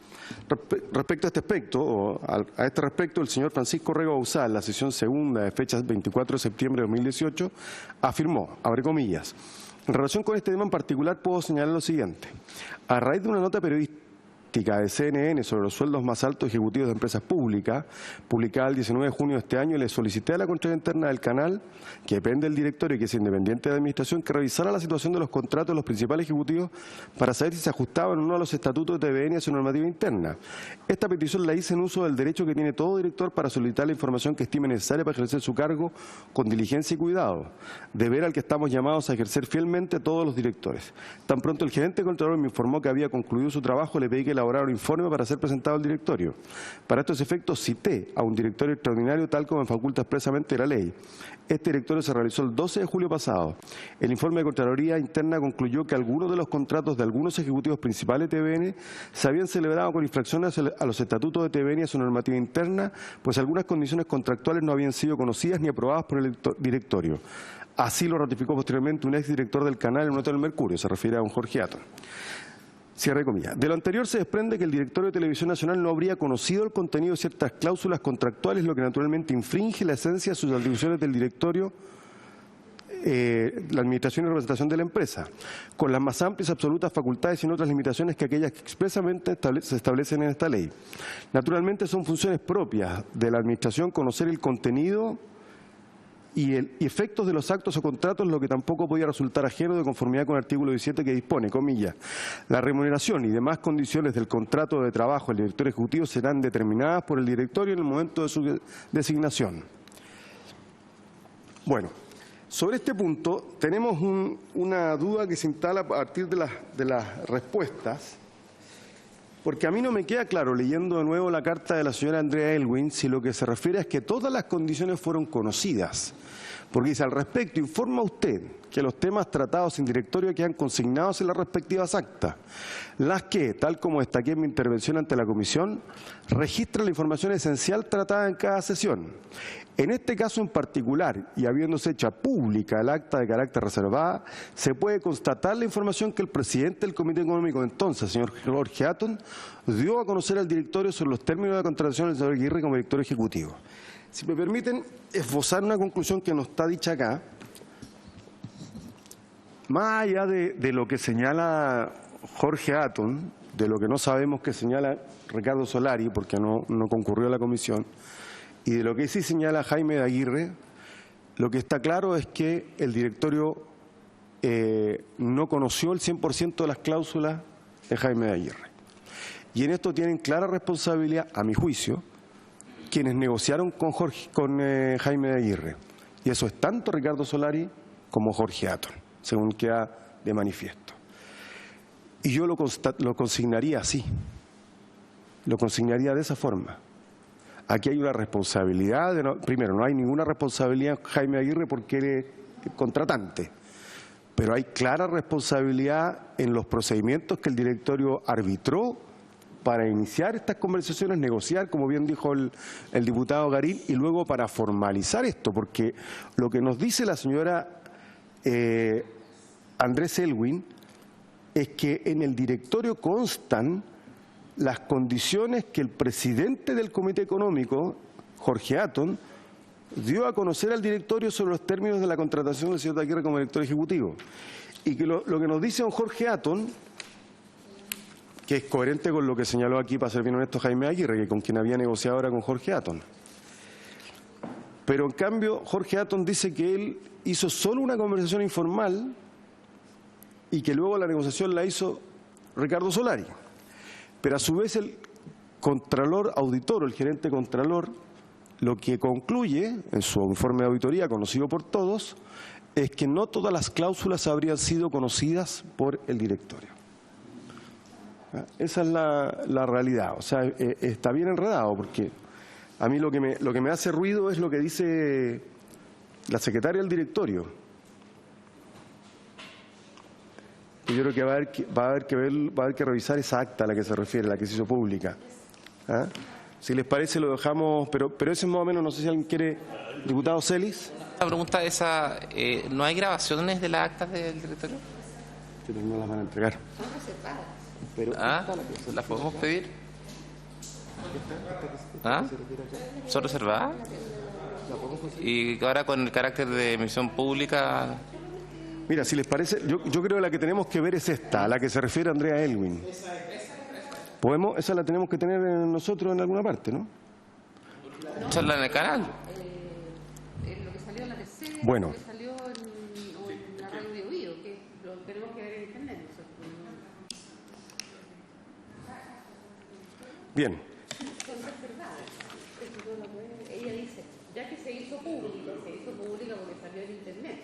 A: Respecto a este aspecto, el señor Francisco Orrego Bauzá, en la sesión segunda de fecha 24 de septiembre de 2018, afirmó, abre comillas, en relación con este tema en particular puedo señalar lo siguiente. A raíz de una nota periodística de CNN sobre los sueldos más altos ejecutivos de empresas públicas, publicada el 19 de junio de este año, le solicité a la Contraloría Interna del canal, que depende del directorio y que es independiente de la Administración, que revisara la situación de los contratos de los principales ejecutivos para saber si se ajustaban o no a los estatutos de TVN y a su normativa interna. Esta petición la hice en uso del derecho que tiene todo director para solicitar la información que estime necesaria para ejercer su cargo con diligencia y cuidado, deber al que estamos llamados a ejercer fielmente todos los directores. Tan pronto el gerente contralor me informó que había concluido su trabajo, le pedí que elaborar un informe para ser presentado al directorio. Para estos efectos cité a un directorio extraordinario tal como me faculta expresamente la ley. Este directorio se realizó el 12 de julio pasado. El informe de Contraloría Interna concluyó que algunos de los contratos de algunos ejecutivos principales de TVN se habían celebrado con infracciones a los estatutos de TVN y a su normativa interna, pues algunas condiciones contractuales no habían sido conocidas ni aprobadas por el directorio. Así lo ratificó posteriormente un exdirector del canal en un hotel Mercurio, se refiere a don Jorge Atón. Cierre comillas. De lo anterior se desprende que el directorio de Televisión Nacional no habría conocido el contenido de ciertas cláusulas contractuales, lo que naturalmente infringe la esencia de sus atribuciones del directorio, la administración y representación de la empresa, con las más amplias y absolutas facultades y sin otras limitaciones que aquellas que expresamente se establecen en esta ley. Naturalmente son funciones propias de la administración conocer el contenido y efectos de los actos o contratos, lo que tampoco podía resultar ajeno de conformidad con el artículo 17 que dispone, comillas, la remuneración y demás condiciones del contrato de trabajo del director ejecutivo serán determinadas por el directorio en el momento de su designación. Bueno, Sobre este punto tenemos una duda que se instala a partir de las respuestas, porque a mí no me queda claro, leyendo de nuevo la carta de la señora Andrea Aylwin, si lo que se refiere es que todas las condiciones fueron conocidas. Porque dice, al respecto, informa usted que los temas tratados en directorio quedan consignados en las respectivas actas, las que, tal como destaqué en mi intervención ante la comisión, registran la información esencial tratada en cada sesión. En este caso en particular, y habiéndose hecha pública el acta de carácter reservada, se puede constatar la información que el presidente del Comité Económico de entonces, señor Jorge Atton, dio a conocer al directorio sobre los términos de contratación del señor Aguirre como director ejecutivo. Si me permiten esbozar una conclusión que no está dicha acá, más allá de lo que señala Jorge Atton, de lo que no sabemos que señala Ricardo Solari, porque no concurrió a la comisión, y de lo que sí señala Jaime de Aguirre, lo que está claro es que el directorio no conoció el 100% de las cláusulas de Jaime de Aguirre. Y en esto tienen clara responsabilidad, a mi juicio, quienes negociaron con Jaime de Aguirre. Y eso es tanto Ricardo Solari como Jorge Atton, según queda de manifiesto. Y yo lo consignaría así, lo consignaría de esa forma. Aquí hay una responsabilidad, primero, no hay ninguna responsabilidad en Jaime de Aguirre porque él es contratante, pero hay clara responsabilidad en los procedimientos que el directorio arbitró para iniciar estas conversaciones, negociar, como bien dijo el diputado Garín, y luego para formalizar esto, porque lo que nos dice la señora Andrés Aylwin es que en el directorio constan las condiciones que el presidente del Comité Económico, Jorge Atton, dio a conocer al directorio sobre los términos de la contratación del señor Aguirre como director ejecutivo. Y que lo que nos dice don Jorge Atton, que es coherente con lo que señaló aquí, para ser bien honesto, Jaime Aguirre, que con quien había negociado ahora con Jorge Atton. Pero en cambio, Jorge Atton dice que él hizo solo una conversación informal y que luego la negociación la hizo Ricardo Solari. Pero a su vez el contralor auditor, o el gerente contralor, lo que concluye en su informe de auditoría, conocido por todos, es que no todas las cláusulas habrían sido conocidas por el directorio. Esa es la realidad. O sea, está bien enredado, porque a mí lo que me hace ruido es lo que dice la secretaria del directorio. Y yo creo que va a haber que revisar esa acta a la que se refiere, la que se hizo pública. ¿Ah? Si les parece, lo dejamos, pero eso es más o menos, no sé si alguien quiere, diputado Celis.
D: La pregunta esa, ¿no hay grabaciones de las actas del directorio?
A: Pero no las van a entregar. Pero
D: ¿las podemos pedir? ¿Son reservadas? Y ahora con el carácter de emisión pública.
A: Mira, si les parece, yo creo que la que tenemos que ver es esta, a la que se refiere Andrea Aylwin. Esa la tenemos que tener nosotros en alguna parte, ¿no?
D: ¿Echarla en el canal?
C: Lo que salió en la tercera,
A: bueno.
C: lo que salió en la radio Bio Bio, que lo tenemos que ver en internet nosotros.
A: Bien.
C: Son reservadas. Ella dice, ya que se hizo pública porque salió en internet.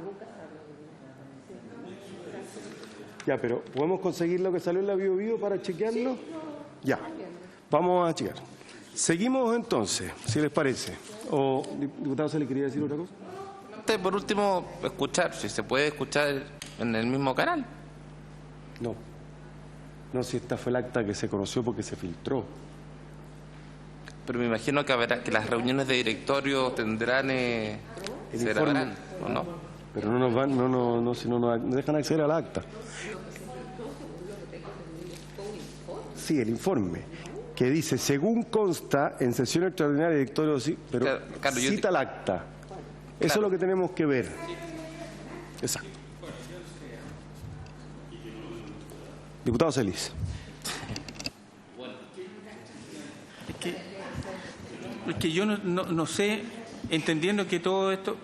C: Nunca se habla.
A: Ya, pero ¿podemos conseguir lo que salió en la Bio Bio para chequearlo? Ya, vamos a chequear. Seguimos entonces, si les parece. ¿O, diputado, se le quería decir otra cosa?
D: Por último, escuchar, si se puede escuchar en el mismo canal.
A: No, si esta fue el acta que se conoció porque se filtró.
D: Pero me imagino que las reuniones de directorio tendrán... se grabarán, ¿o no?
A: Pero no nos van, no dejan acceder al acta. Sí, el informe, que dice, según consta en sesión extraordinaria de directorio, sí, pero claro, cita el acta. Eso es lo que tenemos que ver. Exacto. Diputado Celis.
B: Es que yo no sé, entendiendo que todo esto,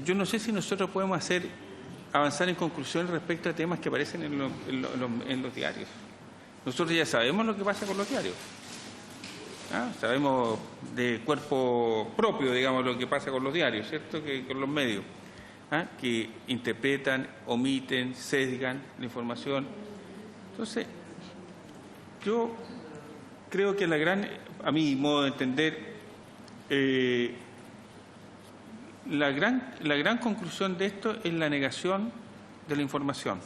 B: yo no sé si nosotros podemos avanzar en conclusiones respecto a temas que aparecen en los diarios. Nosotros ya sabemos lo que pasa con los diarios. Sabemos de cuerpo propio, digamos, lo que pasa con los diarios, ¿cierto?, que con los medios, que interpretan, omiten, sesgan la información. Entonces, yo creo que a mi modo de entender, la gran conclusión de esto es la negación de la información.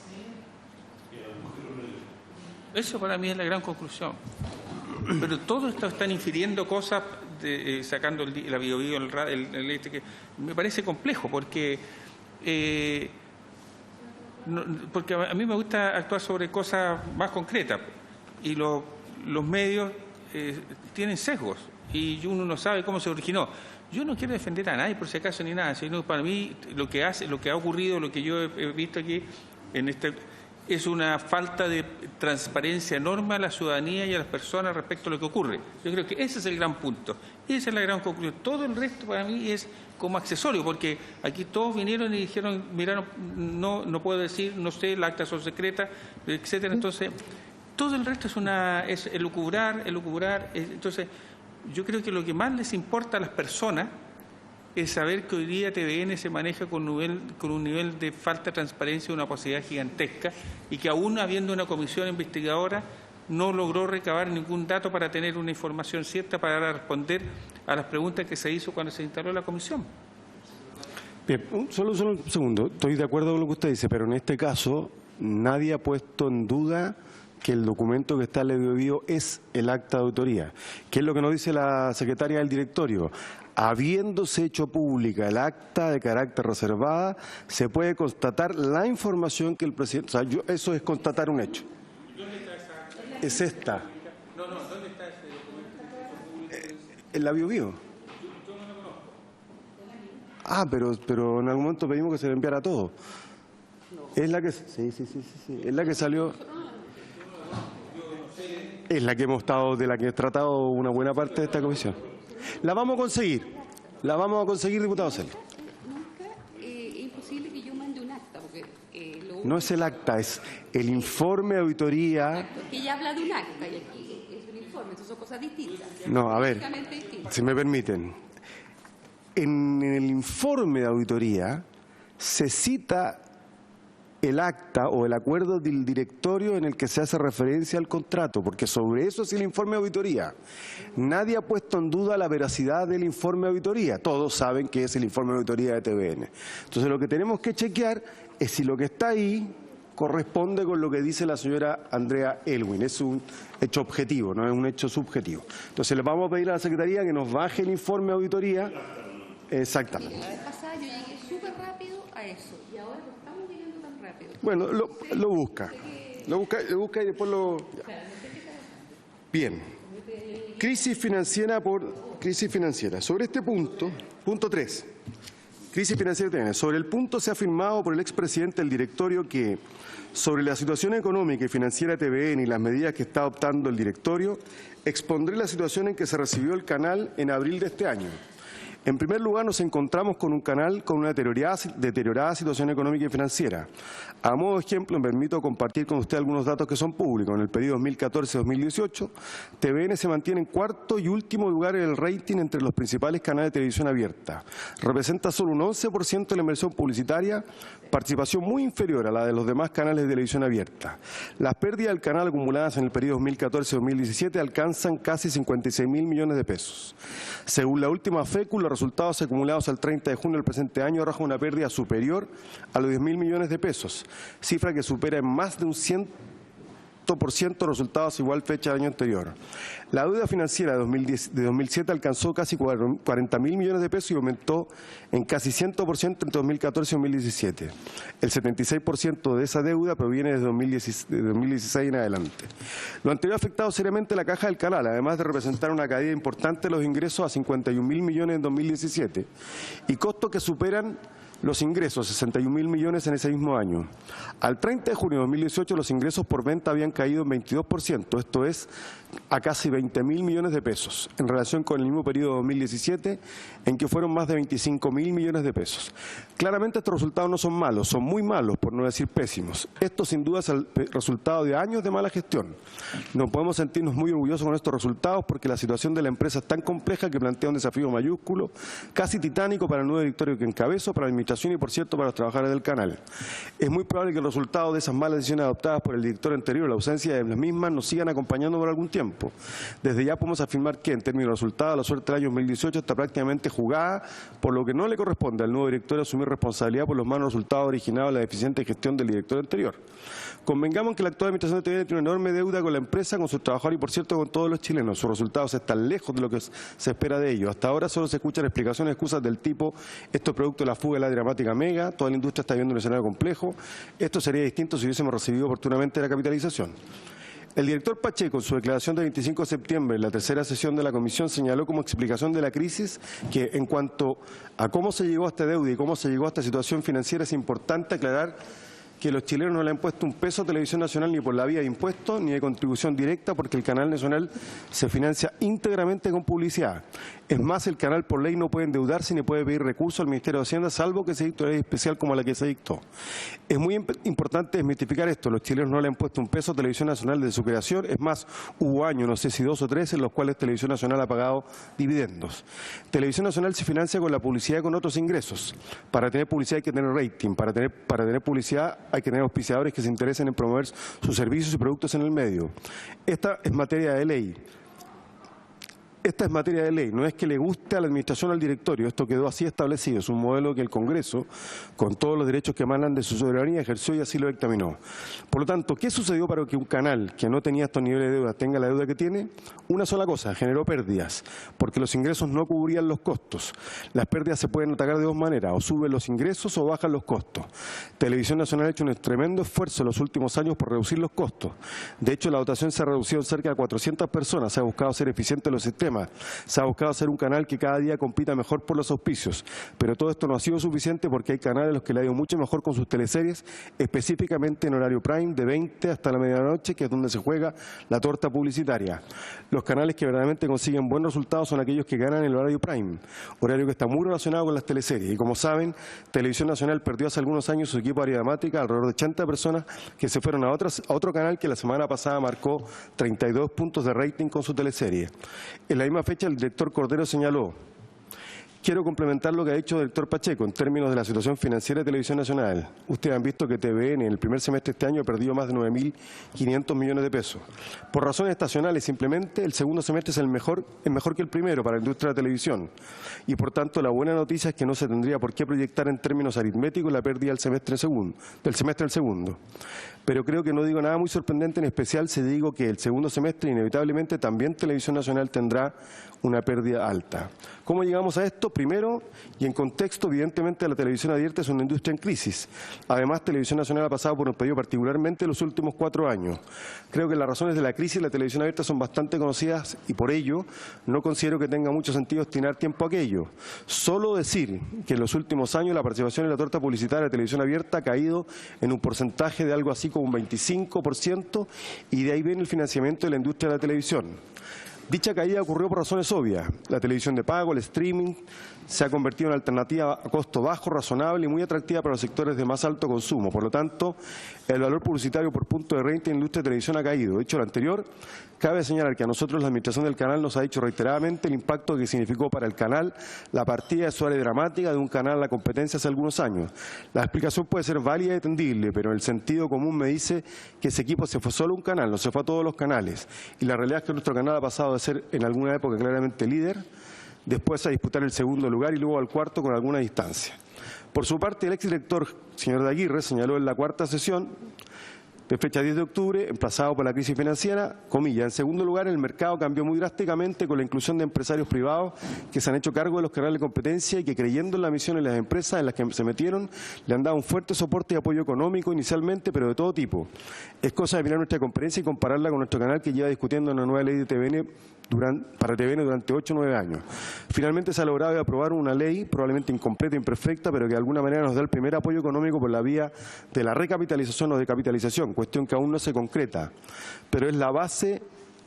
B: Eso para mí es la gran conclusión. Pero todo esto están infiriendo cosas, sacando la Biobío, el que me parece complejo, porque a mí me gusta actuar sobre cosas más concretas y los medios tienen sesgos y uno no sabe cómo se originó. Yo no quiero defender a nadie por si acaso ni nada, sino para mí lo que ha ocurrido, lo que yo he visto aquí es una falta de transparencia enorme a la ciudadanía y a las personas respecto a lo que ocurre. Yo creo que ese es el gran punto, esa es la gran conclusión. Todo el resto para mí es como accesorio, porque aquí todos vinieron y dijeron, miraron, no puedo decir, no sé, las actas son secretas, etcétera. Entonces, todo el resto es elucubrar. Entonces, yo creo que lo que más les importa a las personas es saber que hoy día TVN se maneja con un nivel de falta de transparencia, una posibilidad gigantesca, y que aún habiendo una comisión investigadora no logró recabar ningún dato para tener una información cierta para responder a las preguntas que se hizo cuando se instaló la comisión.
A: Bien, solo un segundo. Estoy de acuerdo con lo que usted dice, pero en este caso nadie ha puesto en duda que el documento que está en la Biobío es el acta de auditoría. ¿Qué es lo que nos dice la secretaria del directorio? Habiéndose hecho pública el acta de carácter reservada, se puede constatar la información que el presidente... O sea, eso es constatar un hecho.
B: ¿Dónde está esa acta?
A: Es esta.
B: ¿Dónde está ese documento?
A: En la Biobío.
B: Yo no lo conozco.
A: Pero en algún momento pedimos que se le enviara todo. Es la que... Sí. Es la que salió... Es la que hemos estado, de la que he tratado una buena parte de esta comisión. La vamos a conseguir, diputado Celi.
C: Nunca es imposible que yo mande un acta, porque
A: No es el acta, es el informe de auditoría.
C: que ella habla de un acta y aquí es un informe, entonces son cosas distintas.
A: No, a ver,
C: Distintas.
A: si me permiten. En el informe de auditoría se cita el acta o el acuerdo del directorio en el que se hace referencia al contrato, porque sobre eso es el informe de auditoría. Nadie ha puesto en duda la veracidad del informe de auditoría. Todos saben que es el informe de auditoría de TVN. Entonces lo que tenemos que chequear es si lo que está ahí corresponde con lo que dice la señora Andrea Elwin. Es un hecho objetivo, no es un hecho subjetivo. Entonces le vamos a pedir a la Secretaría que nos baje el informe de auditoría. Exactamente.
C: La vez pasada yo llegué súper rápido a eso y ahora no estamos llegando tan rápido.
A: Bueno, lo busca y después lo... Bien. Crisis financiera por crisis financiera. Sobre este punto 3, crisis financiera TVN. Sobre el punto se ha afirmado por el expresidente del directorio que sobre la situación económica y financiera de TVN y las medidas que está adoptando el directorio, expondré la situación en que se recibió el canal en abril de este año. En primer lugar, nos encontramos con un canal con una deteriorada situación económica y financiera. A modo de ejemplo, me permito compartir con usted algunos datos que son públicos. En el periodo 2014-2018, TVN se mantiene en cuarto y último lugar en el rating entre los principales canales de televisión abierta. Representa solo un 11% de la inversión publicitaria, participación muy inferior a la de los demás canales de televisión abierta. Las pérdidas del canal acumuladas en el periodo 2014-2017 alcanzan casi 56.000 millones de pesos. Según la última FECU, los resultados acumulados al 30 de junio del presente año arrojan una pérdida superior a los 10.000 millones de pesos, cifra que supera en más de un 100% resultados a igual fecha del año anterior. La deuda financiera de 2007 alcanzó casi 40.000 millones de pesos y aumentó en casi 100% entre 2014 y 2017. El 76% de esa deuda proviene de 2016 en adelante. Lo anterior ha afectado seriamente la caja del canal, además de representar una caída importante de los ingresos a 51.000 millones en 2017 y costos que superan Los ingresos, 61.000 millones en ese mismo año. Al 30 de junio de 2018 los ingresos por venta habían caído en 22%, esto es a casi 20.000 millones de pesos, en relación con el mismo periodo de 2017, en que fueron más de 25.000 millones de pesos. Claramente estos resultados no son malos, son muy malos, por no decir pésimos. Esto sin duda es el resultado de años de mala gestión. No podemos sentirnos muy orgullosos con estos resultados porque la situación de la empresa es tan compleja que plantea un desafío mayúsculo, casi titánico para el nuevo directorio que encabezo, para la administración y, por cierto, para los trabajadores del canal. Es muy probable que el resultado de esas malas decisiones adoptadas por el director anterior, la ausencia de las mismas, nos sigan acompañando por algún tiempo. Desde ya podemos afirmar que, en términos de resultados, la suerte del año 2018 está prácticamente jugada, por lo que no le corresponde al nuevo director asumir responsabilidad por los malos resultados originados de la deficiente gestión del director anterior. Convengamos que la actual administración de TVN tiene una enorme deuda con la empresa, con sus trabajadores y, por cierto, con todos los chilenos. Sus resultados están lejos de lo que se espera de ellos. Hasta ahora solo se escuchan explicaciones y excusas del tipo: esto es producto de la fuga de la dramática Mega, toda la industria está viviendo un escenario complejo, esto sería distinto si hubiésemos recibido oportunamente la capitalización. El director Pacheco, en su declaración del 25 de septiembre, en la tercera sesión de la comisión, señaló como explicación de la crisis que, en cuanto a cómo se llegó a esta deuda y cómo se llegó a esta situación financiera, es importante aclarar que los chilenos no le han puesto un peso a Televisión Nacional ni por la vía de impuestos ni de contribución directa, porque el canal nacional se financia íntegramente con publicidad. Es más, el canal por ley no puede endeudarse ni puede pedir recursos al Ministerio de Hacienda, salvo que se dicte una ley especial como la que se dictó. Es muy importante desmitificar esto. Los chilenos no le han puesto un peso a Televisión Nacional desde su creación. Es más, hubo años, no sé si 2 o 3, en los cuales Televisión Nacional ha pagado dividendos. Televisión Nacional se financia con la publicidad y con otros ingresos. Para tener publicidad hay que tener rating. Para tener publicidad hay que tener auspiciadores que se interesen en promover sus servicios y productos en el medio. Esta es materia de ley. Esta es materia de ley, no es que le guste a la administración o al directorio, esto quedó así establecido, es un modelo que el Congreso, con todos los derechos que emanan de su soberanía, ejerció y así lo dictaminó. Por lo tanto, ¿qué sucedió para que un canal que no tenía estos niveles de deuda tenga la deuda que tiene? Una sola cosa, generó pérdidas, porque los ingresos no cubrían los costos. Las pérdidas se pueden atacar de dos maneras, o suben los ingresos o bajan los costos. Televisión Nacional ha hecho un tremendo esfuerzo en los últimos años por reducir los costos. De hecho, la dotación se ha reducido en cerca de 400 personas, se ha buscado ser eficiente en los sistemas. Se ha buscado hacer un canal que cada día compita mejor por los auspicios, pero todo esto no ha sido suficiente porque hay canales a los que le ha ido mucho mejor con sus teleseries, específicamente en horario prime, de 20 hasta la medianoche, que es donde se juega la torta publicitaria. Los canales que verdaderamente consiguen buenos resultados son aquellos que ganan el horario prime, horario que está muy relacionado con las teleseries. Y como saben, Televisión Nacional perdió hace algunos años su equipo de área dramática, alrededor de 80 personas que se fueron a otro canal que la semana pasada marcó 32 puntos de rating con su teleserie. En la misma fecha, el director Cordero señaló: quiero complementar lo que ha dicho el director Pacheco en términos de la situación financiera de Televisión Nacional. Ustedes han visto que TVN en el primer semestre de este año ha perdido más de 9.500 millones de pesos. Por razones estacionales, simplemente, el segundo semestre es mejor que el primero para la industria de la televisión. Y por tanto, la buena noticia es que no se tendría por qué proyectar en términos aritméticos la pérdida del semestre del segundo. Pero creo que no digo nada muy sorprendente, en especial si digo que el segundo semestre inevitablemente también Televisión Nacional tendrá una pérdida alta. ¿Cómo llegamos a esto? Primero, y en contexto, evidentemente la televisión abierta es una industria en crisis. Además, Televisión Nacional ha pasado por un periodo particularmente en los últimos 4 años. Creo que las razones de la crisis de la televisión abierta son bastante conocidas y por ello no considero que tenga mucho sentido destinar tiempo a aquello. Solo decir que en los últimos años la participación en la torta publicitaria de televisión abierta ha caído en un porcentaje de algo así como un 25%, y de ahí viene el financiamiento de la industria de la televisión. Dicha caída ocurrió por razones obvias. La televisión de pago, el streaming, se ha convertido en una alternativa a costo bajo, razonable y muy atractiva para los sectores de más alto consumo. Por lo tanto, el valor publicitario por punto de rating en la industria de televisión ha caído. Dicho lo anterior, cabe señalar que a nosotros la administración del canal nos ha dicho reiteradamente el impacto que significó para el canal la partida de su área dramática de un canal a la competencia hace algunos años. La explicación puede ser válida y entendible, pero el sentido común me dice que ese equipo se fue solo a un canal, no se fue a todos los canales. Y la realidad es que nuestro canal ha pasado de ser en alguna época claramente líder, después a disputar el segundo lugar y luego al cuarto con alguna distancia. Por su parte, el exdirector, señor de Aguirre, señaló en la cuarta sesión de fecha 10 de octubre, emplazado por la crisis financiera, comillas. En segundo lugar, el mercado cambió muy drásticamente con la inclusión de empresarios privados que se han hecho cargo de los canales de competencia y que, creyendo en la misión de las empresas en las que se metieron, le han dado un fuerte soporte y apoyo económico inicialmente, pero de todo tipo. Es cosa de mirar nuestra conferencia y compararla con nuestro canal, que lleva discutiendo una nueva ley de TVN para TVN durante 8 o 9 años. Finalmente se ha logrado aprobar una ley, probablemente incompleta e imperfecta, pero que de alguna manera nos da el primer apoyo económico por la vía de la recapitalización o decapitalización, cuestión que aún no se concreta, pero es la base,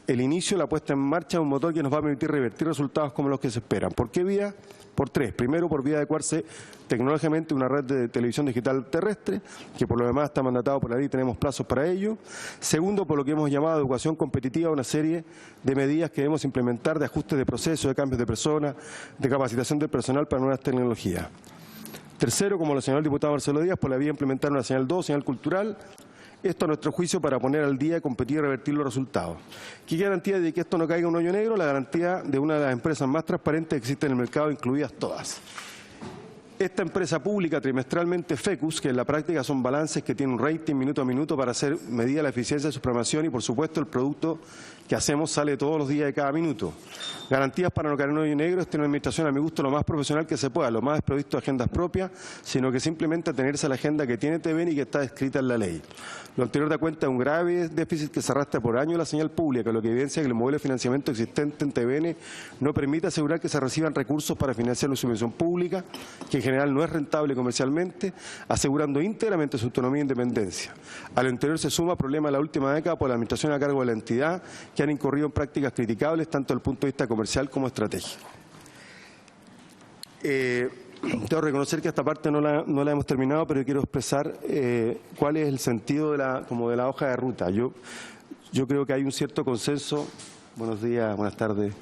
A: el inicio, la puesta en marcha de un motor que nos va a permitir revertir resultados como los que se esperan. ¿Por qué vía? Por tres. Primero, por vía de adecuarse tecnológicamente una red de televisión digital terrestre, que por lo demás está mandatado por la ley y tenemos plazos para ello. Segundo, por lo que hemos llamado educación competitiva, una serie de medidas que debemos implementar de ajustes de procesos, de cambios de personas, de capacitación del personal para nuevas tecnologías. Tercero, como lo señaló el diputado Marcelo Díaz, por la vía de implementar una señal 2, señal cultural. Esto a nuestro juicio para poner al día, competir y revertir los resultados. ¿Qué garantía de que esto no caiga en un hoyo negro? La garantía de una de las empresas más transparentes que existen en el mercado, incluidas todas. Esta empresa pública trimestralmente FECUS, que en la práctica son balances que tienen un rating minuto a minuto para hacer medida la eficiencia de su programación y, por supuesto, el producto que hacemos sale todos los días de cada minuto. Garantías para no caer en un hoyo negro es tener una administración, a mi gusto, lo más profesional que se pueda, lo más desprovisto de agendas propias, sino que simplemente atenerse a la agenda que tiene TVN y que está descrita en la ley. Lo anterior da cuenta de un grave déficit que se arrastra por años en la señal pública, lo que evidencia que el modelo de financiamiento existente en TVN no permite asegurar que se reciban recursos para financiar una subvención pública, que en general no es rentable comercialmente, asegurando íntegramente su autonomía e independencia. A lo anterior se suma problema de la última década por la administración a cargo de la entidad, que han incurrido en prácticas criticables tanto desde el punto de vista comercial como estratégico. Tengo que reconocer que esta parte no la hemos terminado, pero quiero expresar cuál es el sentido de la hoja de ruta. Yo creo que hay un cierto consenso. Buenos días, buenas tardes.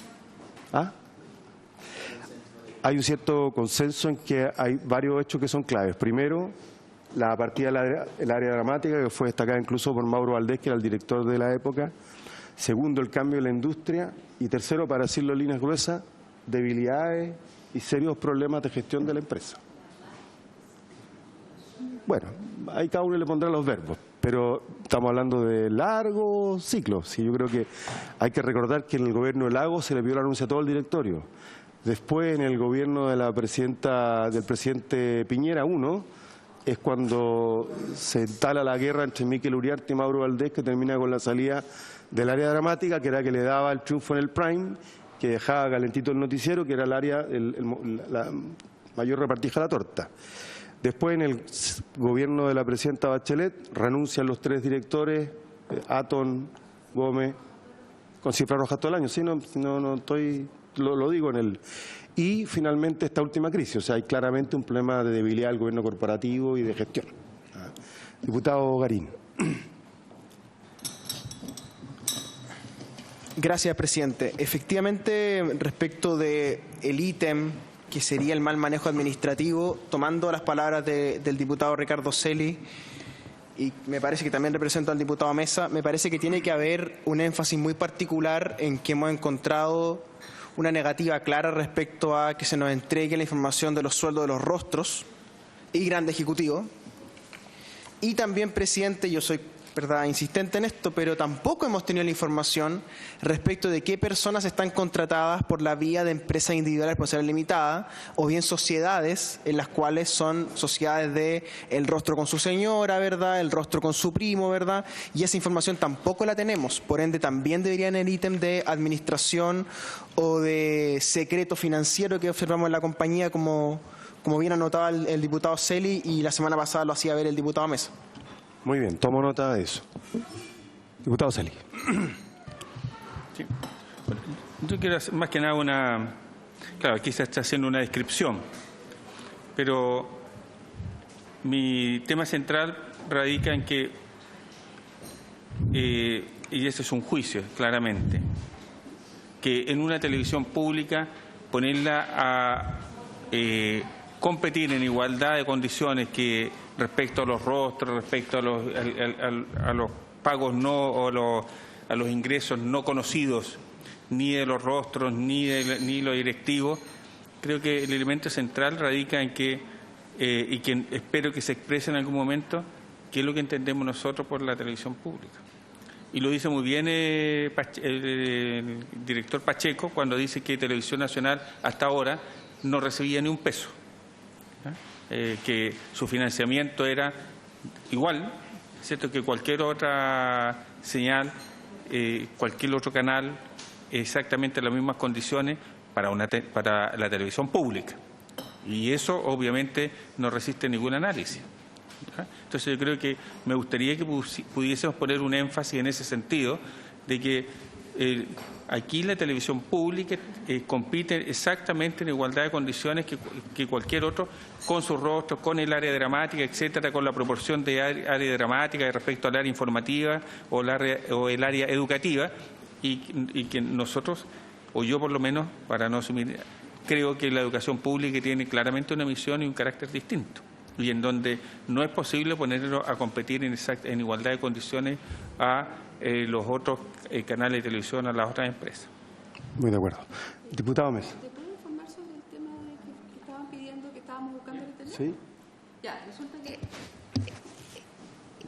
A: Hay un cierto consenso en que hay varios hechos que son claves. Primero, la partida del área dramática, que fue destacada incluso por Mauro Valdés, que era el director de la época. Segundo, el cambio en la industria. Y tercero, para decirlo en líneas gruesas, debilidades y serios problemas de gestión de la empresa. Bueno, ahí cada uno le pondrá los verbos, pero estamos hablando de largos ciclos. Sí, yo creo que hay que recordar que en el gobierno de Lagos se le pidió la renuncia a todo el directorio. Después, en el gobierno de del presidente Piñera I, es cuando se entala la guerra entre Mikel Uriarte y Mauro Valdés, que termina con la salida del área dramática, que era que le daba el triunfo en el prime, que dejaba calentito el noticiero, que era el área, la mayor repartija de la torta. Después, en el gobierno de la presidenta Bachelet, renuncian los tres directores, Atón, Gómez, con cifras rojas todo el año. Sí, no estoy, lo digo en el... Y finalmente esta última crisis, o sea, hay claramente un problema de debilidad del gobierno corporativo y de gestión. Diputado Garín.
F: Gracias, presidente. Efectivamente, respecto del ítem que sería el mal manejo administrativo, tomando las palabras del diputado Ricardo Celi, y me parece que también representa al diputado Mesa, me parece que tiene que haber un énfasis muy particular en que hemos encontrado una negativa clara respecto a que se nos entregue la información de los sueldos de los rostros y grande ejecutivo. Y también, presidente, yo soy insistente en esto, pero tampoco hemos tenido la información respecto de qué personas están contratadas por la vía de empresas individuales de responsabilidad limitada o bien sociedades en las cuales son sociedades de el rostro con su señora, ¿verdad?, el rostro con su primo, ¿verdad?, y esa información tampoco la tenemos. Por ende, también debería en el ítem de administración o de secreto financiero que observamos en la compañía, como bien anotaba el diputado Celi, y la semana pasada lo hacía ver el diputado Mesa.
A: Muy bien, tomo nota de eso. Diputado Celi.
B: Sí. Bueno, yo quiero hacer más que nada claro, aquí se está haciendo una descripción, pero mi tema central radica en que, y ese es un juicio, claramente, que en una televisión pública ponerla a competir en igualdad de condiciones que respecto a los rostros, respecto a los pagos o a los ingresos no conocidos, ni de los rostros, ni los directivos, creo que el elemento central radica en que, y que espero que se exprese en algún momento, qué es lo que entendemos nosotros por la televisión pública. Y lo dice muy bien el director Pacheco cuando dice que Televisión Nacional hasta ahora no recibía ni un peso, que su financiamiento era igual, ¿cierto?, que cualquier otra señal, cualquier otro canal, exactamente las mismas condiciones para la televisión pública. Y eso obviamente no resiste ningún análisis. Entonces yo creo que me gustaría que pudiésemos poner un énfasis en ese sentido, de que aquí la televisión pública compite exactamente en igualdad de condiciones que cualquier otro, con sus rostros, con el área dramática, etcétera, con la proporción de área dramática respecto al área informativa o el área educativa, y que nosotros, o yo por lo menos, para no asumir, creo que la educación pública tiene claramente una misión y un carácter distinto, y en donde no es posible ponerlo a competir en igualdad de condiciones a los otros canales de televisión, a las otras empresas.
A: Muy de acuerdo. Diputado Mesa.
H: ¿Te puedo informar sobre el tema que estaban pidiendo, que estábamos buscando en Internet?
A: Sí.
C: Ya, resulta que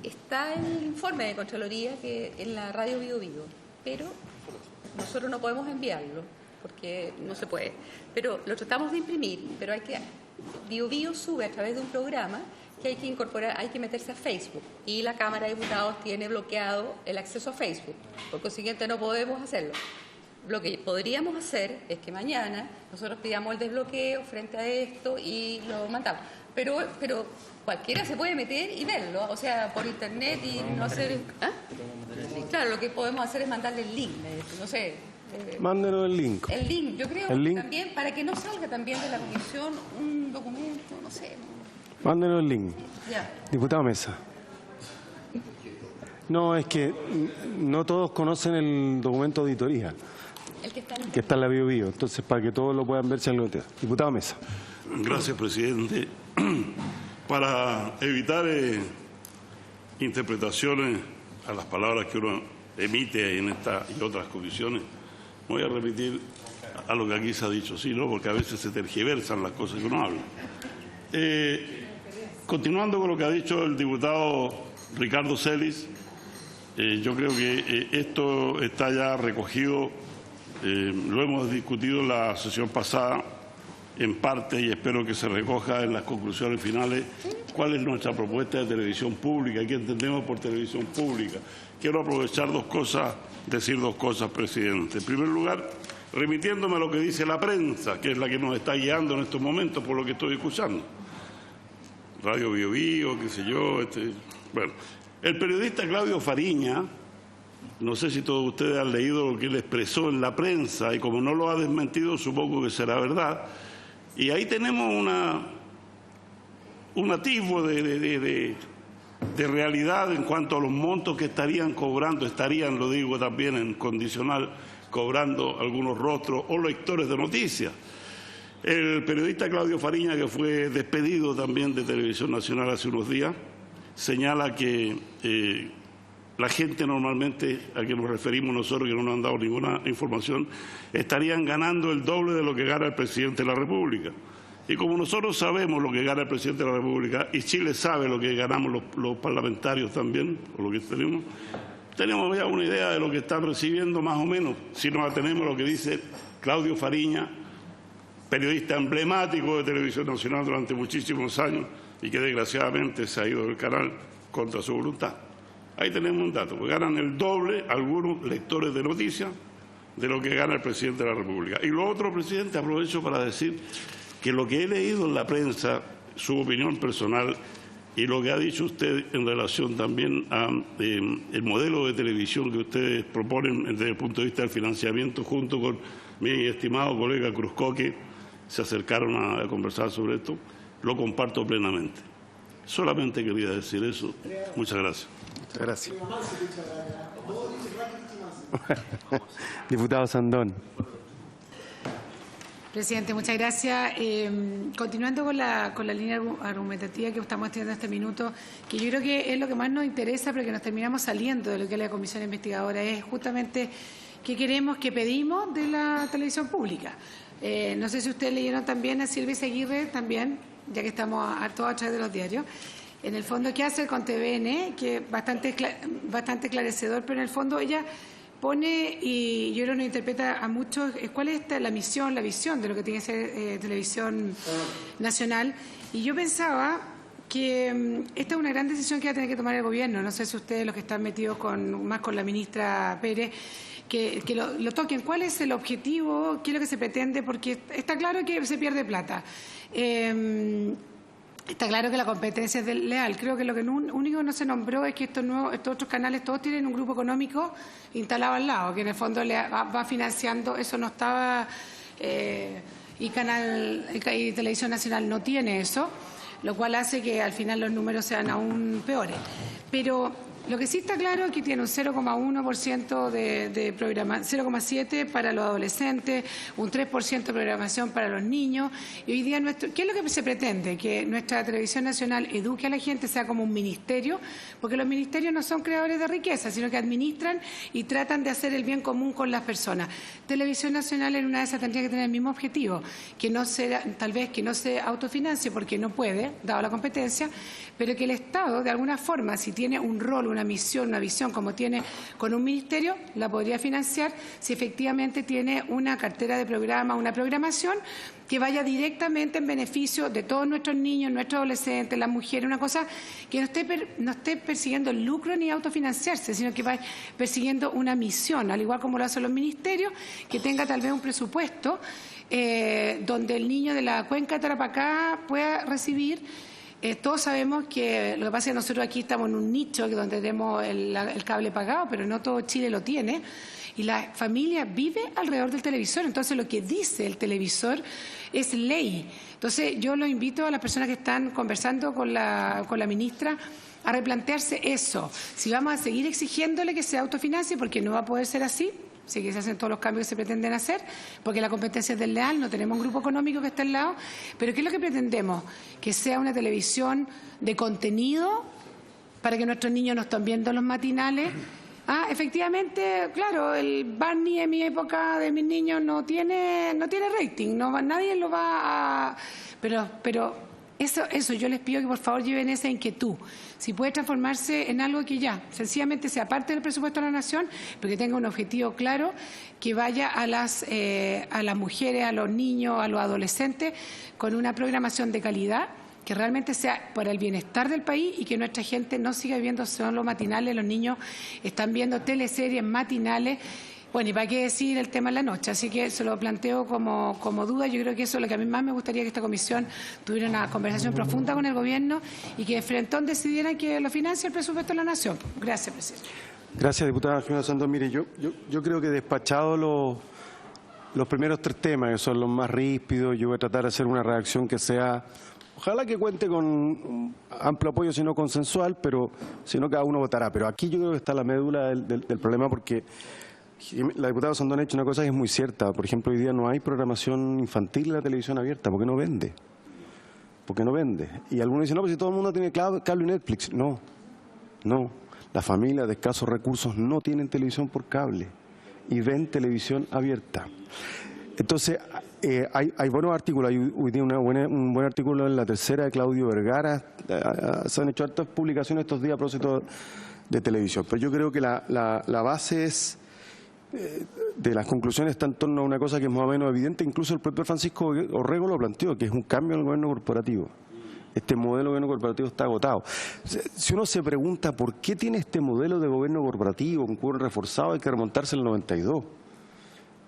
C: está en el informe de Contraloría que en la radio Bio Bio, pero nosotros no podemos enviarlo porque no se puede. Pero lo tratamos de imprimir, pero Bio Bio sube a través de un programa que hay que incorporar, hay que meterse a Facebook, y la Cámara de Diputados tiene bloqueado el acceso a Facebook, por consiguiente no podemos hacerlo. Lo que podríamos hacer es que mañana nosotros pidamos el desbloqueo frente a esto y lo mandamos. Pero cualquiera se puede meter y verlo, o sea, por internet, y no hacer... ¿Ah? Claro, lo que podemos hacer es mandarle el link, no sé.
A: Mándenos el link.
C: El link, yo creo
A: ¿El link?
C: también, para que no salga también de la comisión un documento, no sé.
A: Mándenos el link.
C: Ya.
A: Diputado Mesa. No, es que no todos conocen el documento de auditoría
C: El que
A: está en la Bio Bio. Entonces, para que todos lo puedan ver, se lo notea. Diputado Mesa.
I: Gracias, presidente. Para evitar interpretaciones a las palabras que uno emite en esta y otras comisiones, voy a remitir a lo que aquí se ha dicho, sí, ¿no? Porque a veces se tergiversan las cosas que uno habla. Continuando con lo que ha dicho el diputado Ricardo Celis, yo creo que esto está ya recogido, lo hemos discutido en la sesión pasada en parte, y espero que se recoja en las conclusiones finales cuál es nuestra propuesta de televisión pública, qué entendemos por televisión pública. Quiero aprovechar decir dos cosas, presidente. En primer lugar, remitiéndome a lo que dice la prensa, que es la que nos está guiando en estos momentos por lo que estoy escuchando. Radio Bio Bio, qué sé yo. Bueno, el periodista Claudio Fariña, no sé si todos ustedes han leído lo que él expresó en la prensa, y como no lo ha desmentido, supongo que será verdad. Y ahí tenemos un atisbo de realidad en cuanto a los montos que estarían cobrando, lo digo también en condicional, cobrando algunos rostros o lectores de noticias. El periodista Claudio Fariña, que fue despedido también de Televisión Nacional hace unos días, señala que la gente normalmente, a que nos referimos nosotros, que no nos han dado ninguna información, estarían ganando el doble de lo que gana el presidente de la República. Y como nosotros sabemos lo que gana el presidente de la República, y Chile sabe lo que ganamos los parlamentarios también, o lo que tenemos ya una idea de lo que están recibiendo más o menos, si nos atenemos a lo que dice Claudio Fariña, periodista emblemático de Televisión Nacional durante muchísimos años y que desgraciadamente se ha ido del canal contra su voluntad. Ahí tenemos un dato, que ganan el doble algunos lectores de noticias de lo que gana el presidente de la República. Y lo otro, presidente, aprovecho para decir que lo que he leído en la prensa, su opinión personal, y lo que ha dicho usted en relación también al modelo de televisión que ustedes proponen desde el punto de vista del financiamiento, junto con mi estimado colega Cruzcoque, se acercaron a conversar sobre esto, lo comparto plenamente. Solamente quería decir eso. Muchas gracias.
A: Muchas gracias. Diputado Sandón.
G: Presidente, muchas gracias. Continuando con la línea argumentativa que estamos teniendo en este minuto, que yo creo que es lo que más nos interesa, porque nos terminamos saliendo de lo que es la comisión investigadora, es justamente qué queremos, qué pedimos de la televisión pública. No sé si ustedes leyeron también a Silvia Aguirre, también, ya que estamos todos a través de los diarios. en el fondo, ¿qué hace con TVN? Que es bastante esclarecedor, pero en el fondo ella pone, y yo creo que nos interpreta a muchos, cuál es la misión, la visión de lo que tiene que ser televisión nacional. Y yo pensaba que esta es una gran decisión que va a tener que tomar el gobierno. No sé si ustedes, los que están metidos más con la ministra Pérez, que lo toquen. ¿Cuál es el objetivo? ¿Qué es lo que se pretende? Porque está claro que se pierde plata. Está claro que la competencia es desleal. Creo que lo único que no se nombró es que estos otros canales todos tienen un grupo económico instalado al lado, que en el fondo va financiando. Eso no estaba... y Televisión Nacional no tiene eso, lo cual hace que al final los números sean aún peores. Pero lo que sí está claro es que tiene un 0,1% de programación, 0,7% para los adolescentes, un 3% de programación para los niños. Y hoy día, ¿qué es lo que se pretende? Que nuestra Televisión Nacional eduque a la gente, sea como un ministerio, porque los ministerios no son creadores de riqueza, sino que administran y tratan de hacer el bien común con las personas. Televisión Nacional en una de esas tendría que tener el mismo objetivo, que no sea, tal vez que no se autofinancie porque no puede, dado la competencia, pero que el Estado, de alguna forma, si tiene un rol, una misión, una visión, como tiene con un ministerio, la podría financiar si efectivamente tiene una cartera de programa, una programación que vaya directamente en beneficio de todos nuestros niños, nuestros adolescentes, las mujeres, una cosa que no esté persiguiendo el lucro ni autofinanciarse, sino que vaya persiguiendo una misión, al igual como lo hacen los ministerios, que tenga tal vez un presupuesto donde el niño de la cuenca de Tarapacá pueda recibir. Todos sabemos que lo que pasa es que nosotros aquí estamos en un nicho donde tenemos el cable pagado, pero no todo Chile lo tiene, y la familia vive alrededor del televisor. Entonces lo que dice el televisor es ley. Entonces yo los invito a las personas que están conversando con la ministra a replantearse eso. Si vamos a seguir exigiéndole que se autofinancie, porque no va a poder ser así, sí que se hacen todos los cambios que se pretenden hacer, porque la competencia es desleal, no tenemos un grupo económico que esté al lado, pero ¿qué es lo que pretendemos? Que sea una televisión de contenido para que nuestros niños no estén viendo los matinales. Efectivamente, claro, el Barney en mi época de mis niños no tiene rating, nadie lo va a... Pero eso yo les pido que por favor lleven esa inquietud. Si puede transformarse en algo que ya sencillamente sea parte del presupuesto de la Nación, pero que tenga un objetivo claro, que vaya a las mujeres, a los niños, a los adolescentes, con una programación de calidad que realmente sea para el bienestar del país y que nuestra gente no siga viendo solo matinales. Los niños están viendo teleseries matinales. Bueno, y para qué decir el tema en la noche, así que se lo planteo como duda. Yo creo que eso es lo que a mí más me gustaría, que esta comisión tuviera una conversación profunda con el gobierno y que de frentón decidiera que lo financie el presupuesto de la Nación. Gracias, presidente.
A: Gracias, diputada Jimena Santos. Mire, yo creo que despachado los primeros tres temas, que son los más ríspidos, yo voy a tratar de hacer una reacción que sea, ojalá que cuente con un amplio apoyo, si no consensual, pero si no cada uno votará. Pero aquí yo creo que está la médula del problema, porque la diputada Sandón ha hecho una cosa que es muy cierta. Por ejemplo, hoy día no hay programación infantil en la televisión abierta, porque no vende. Porque no vende. Y algunos dicen, no, pues si todo el mundo tiene cable y Netflix. No. Las familias de escasos recursos no tienen televisión por cable y ven televisión abierta. Entonces, hay buenos artículos. Hay hoy día un buen artículo en La Tercera de Claudio Vergara. Se han hecho hartas publicaciones estos días a propósito de televisión. Pero yo creo que la base es... de las conclusiones está en torno a una cosa que es más o menos evidente. Incluso el propio Francisco Orrego lo planteó, que es un cambio en el gobierno corporativo. Este modelo de gobierno corporativo está agotado. Si uno se pregunta por qué tiene este modelo de gobierno corporativo, un gobierno reforzado, hay que remontarse al 92.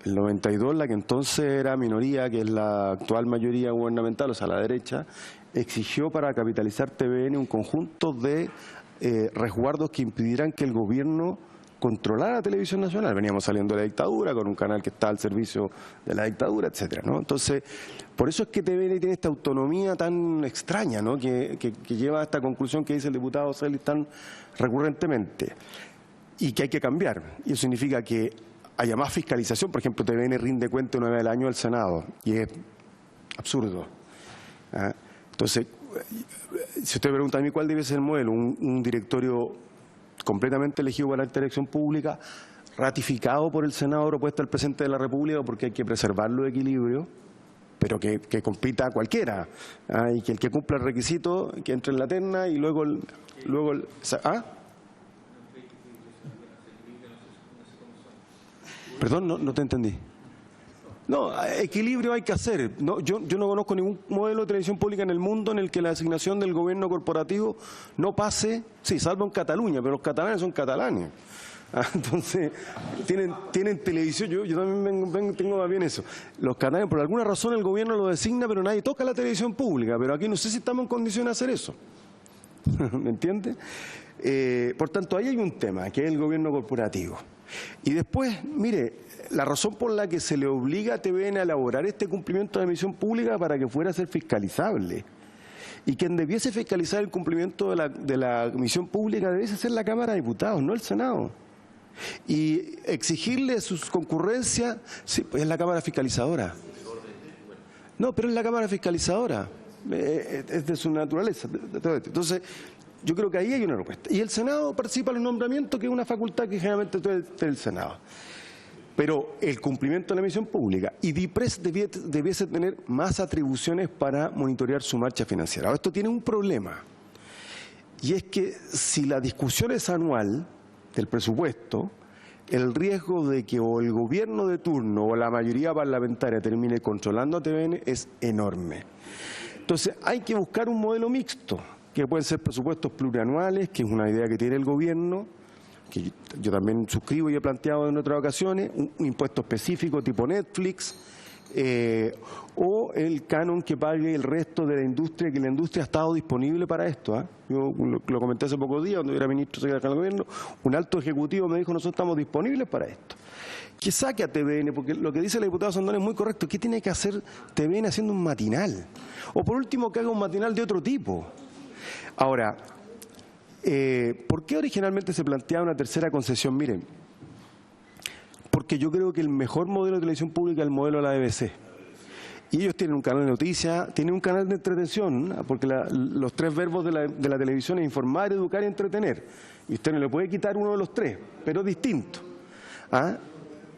A: El 92, la que entonces era minoría, que es la actual mayoría gubernamental, o sea, la derecha, exigió para capitalizar TVN un conjunto de resguardos que impidieran que el gobierno controlar la televisión nacional. Veníamos saliendo de la dictadura con un canal que está al servicio de la dictadura, etcétera, ¿no? Entonces, por eso es que TVN tiene esta autonomía tan extraña, ¿no? que lleva a esta conclusión que dice el diputado Celis tan recurrentemente, y que hay que cambiar. Y eso significa que haya más fiscalización. Por ejemplo, TVN rinde cuenta una vez al año al Senado, y es absurdo. Entonces, si usted pregunta a mí cuál debe ser el modelo, un directorio completamente elegido para la elección pública, ratificado por el Senado, propuesta del presidente de la República, porque hay que preservar los equilibrios, pero que compita cualquiera, y que el que cumpla el requisito, que entre en la terna y luego ¿ah? Perdón, no te entendí. No, equilibrio hay que hacer. No, yo no conozco ningún modelo de televisión pública en el mundo en el que la asignación del gobierno corporativo no pase, sí, salvo en Cataluña, pero los catalanes son catalanes. Entonces, tienen televisión, yo también tengo más bien eso. Los catalanes, por alguna razón, el gobierno lo designa, pero nadie toca la televisión pública. Pero aquí no sé si estamos en condiciones de hacer eso. ¿Me entiende? Por tanto, ahí hay un tema, que es el gobierno corporativo. Y después, mire, la razón por la que se le obliga a TVN a elaborar este cumplimiento de emisión pública para que fuera a ser fiscalizable. Y quien debiese fiscalizar el cumplimiento de la emisión pública debiese ser la Cámara de Diputados, no el Senado. Y exigirle sus concurrencias, sí, pues es la Cámara Fiscalizadora. No, pero es la Cámara Fiscalizadora, es de su naturaleza. Entonces, yo creo que ahí hay una respuesta. Y el Senado participa en los nombramientos, que es una facultad que generalmente es del Senado. Pero el cumplimiento de la emisión pública y DIPRES debiese tener más atribuciones para monitorear su marcha financiera. Ahora, esto tiene un problema, y es que si la discusión es anual del presupuesto, el riesgo de que o el gobierno de turno o la mayoría parlamentaria termine controlando a TVN es enorme. Entonces hay que buscar un modelo mixto, que pueden ser presupuestos plurianuales, que es una idea que tiene el gobierno, que yo también suscribo y he planteado en otras ocasiones, un impuesto específico tipo Netflix, o el canon que pague el resto de la industria, que la industria ha estado disponible para esto. Yo lo comenté hace pocos días, cuando era ministro secretario del gobierno, un alto ejecutivo me dijo: nosotros estamos disponibles para esto. Que saque a TVN, porque lo que dice la diputada Sondón es muy correcto. ¿Qué tiene que hacer TVN haciendo un matinal? O por último, que haga un matinal de otro tipo. Ahora, ¿por qué originalmente se planteaba una tercera concesión? Miren, porque yo creo que el mejor modelo de televisión pública es el modelo de la BBC. Y ellos tienen un canal de noticias, tienen un canal de entretención, porque los tres verbos de la televisión es informar, educar y entretener. Y usted no le puede quitar uno de los tres, pero es distinto.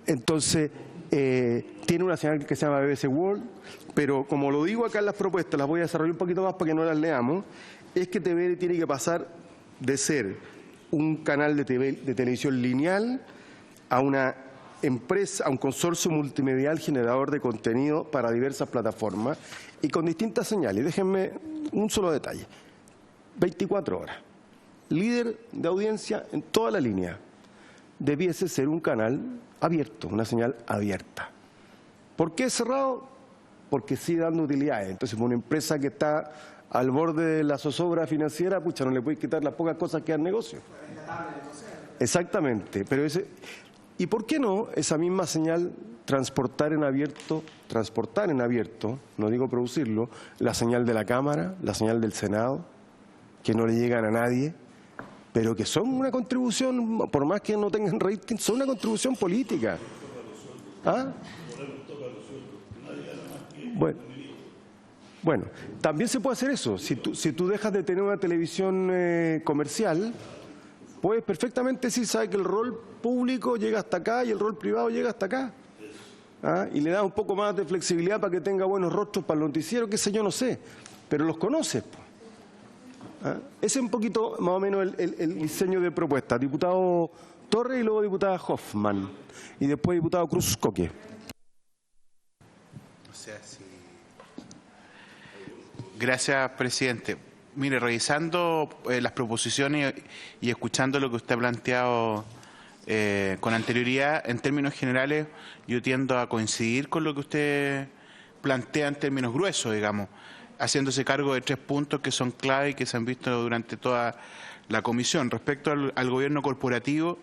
A: Entonces, tiene una señal que se llama BBC World, pero como lo digo acá en las propuestas, las voy a desarrollar un poquito más para que no las leamos, es que TVN tiene que pasar de ser un canal de televisión lineal a una empresa, a un consorcio multimedial generador de contenido para diversas plataformas y con distintas señales. Déjenme un solo detalle. 24 horas. Líder de audiencia en toda la línea. Debiese ser un canal abierto, una señal abierta. ¿Por qué cerrado? Porque sigue dando utilidades. Entonces, una empresa que está al borde de la zozobra financiera, pucha, no le puede quitar las pocas cosas que dan negocio. Exactamente. Pero ¿y por qué no esa misma señal transportar en abierto, no digo producirlo, la señal de la Cámara, la señal del Senado, que no le llegan a nadie, pero que son una contribución, por más que no tengan rating, son una contribución política? Bueno, también se puede hacer eso. Si tú dejas de tener una televisión comercial, puedes perfectamente decir, sabe que el rol público llega hasta acá y el rol privado llega hasta acá. Y le da un poco más de flexibilidad para que tenga buenos rostros para el noticiero, qué sé yo, no sé, pero los conoces. Ese es un poquito más o menos el diseño de propuesta. Diputado Torres y luego diputada Hoffman y después diputado Cruz Coque.
J: Gracias, presidente. Mire, revisando las proposiciones y escuchando lo que usted ha planteado con anterioridad, en términos generales, yo tiendo a coincidir con lo que usted plantea en términos gruesos, digamos, haciéndose cargo de 3 puntos que son clave y que se han visto durante toda la comisión. Respecto al gobierno corporativo,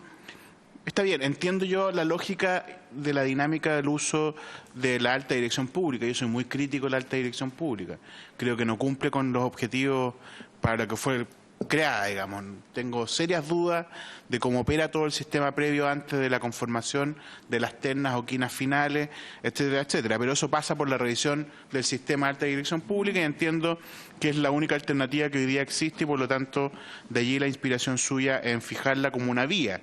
J: está bien, entiendo yo la lógica de la dinámica del uso de la alta dirección pública. Yo soy muy crítico de la alta dirección pública. Creo que no cumple con los objetivos para los que fue creada, digamos. Tengo serias dudas de cómo opera todo el sistema previo antes de la conformación de las ternas o quinas finales, etcétera, etcétera. Pero eso pasa por la revisión del sistema de alta dirección pública y entiendo que es la única alternativa que hoy día existe y por lo tanto de allí la inspiración suya en fijarla como una vía.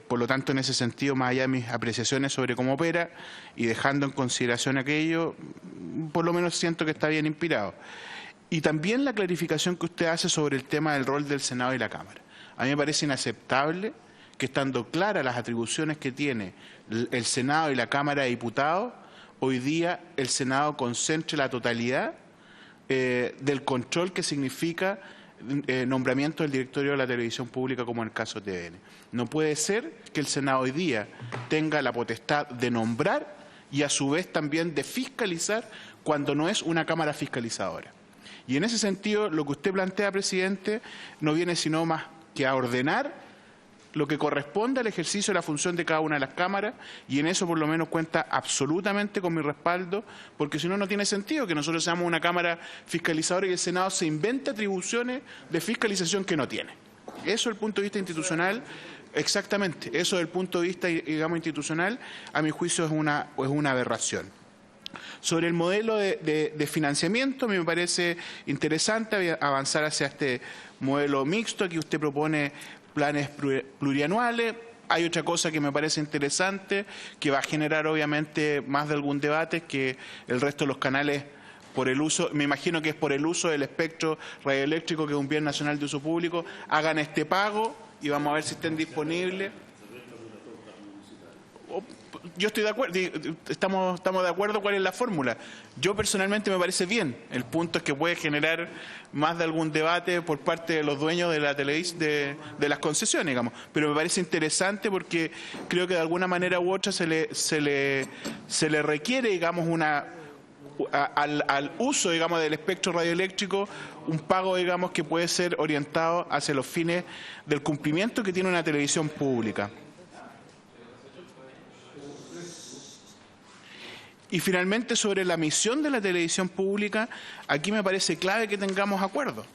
J: Por lo tanto, en ese sentido, más allá de mis apreciaciones sobre cómo opera y dejando en consideración aquello, por lo menos siento que está bien inspirado. Y también la clarificación que usted hace sobre el tema del rol del Senado y la Cámara. A mí me parece inaceptable que, estando claras las atribuciones que tiene el Senado y la Cámara de Diputados, hoy día el Senado concentre la totalidad del control que significa nombramiento del directorio de la televisión pública, como en el caso de TVN. No puede ser que el Senado hoy día tenga la potestad de nombrar y a su vez también de fiscalizar cuando no es una Cámara fiscalizadora. Y en ese sentido, lo que usted plantea, presidente, no viene sino más que a ordenar lo que corresponde al ejercicio de la función de cada una de las cámaras, y en eso por lo menos cuenta absolutamente con mi respaldo, porque si no, no tiene sentido que nosotros seamos una Cámara fiscalizadora y el Senado se invente atribuciones de fiscalización que no tiene. Eso desde el punto de vista institucional, exactamente, eso desde el punto de vista, digamos, institucional, a mi juicio es una aberración. Sobre el modelo de financiamiento, a mí me parece interesante avanzar hacia este modelo mixto que usted propone, planes plurianuales. Hay otra cosa que me parece interesante, que va a generar obviamente más de algún debate, que el resto de los canales, por el uso, me imagino que es por el uso del espectro radioeléctrico, que es un bien nacional de uso público, hagan este pago y vamos a ver si estén disponibles. Yo estoy de acuerdo, estamos de acuerdo cuál es la fórmula. Yo personalmente me parece bien. El punto es que puede generar más de algún debate por parte de los dueños de la de las concesiones, digamos. Pero me parece interesante porque creo que de alguna manera u otra se le requiere, digamos, al uso, digamos, del espectro radioeléctrico, un pago, digamos, que puede ser orientado hacia los fines del cumplimiento que tiene una televisión pública. Y finalmente, sobre la misión de la televisión pública, aquí me parece clave que tengamos acuerdos.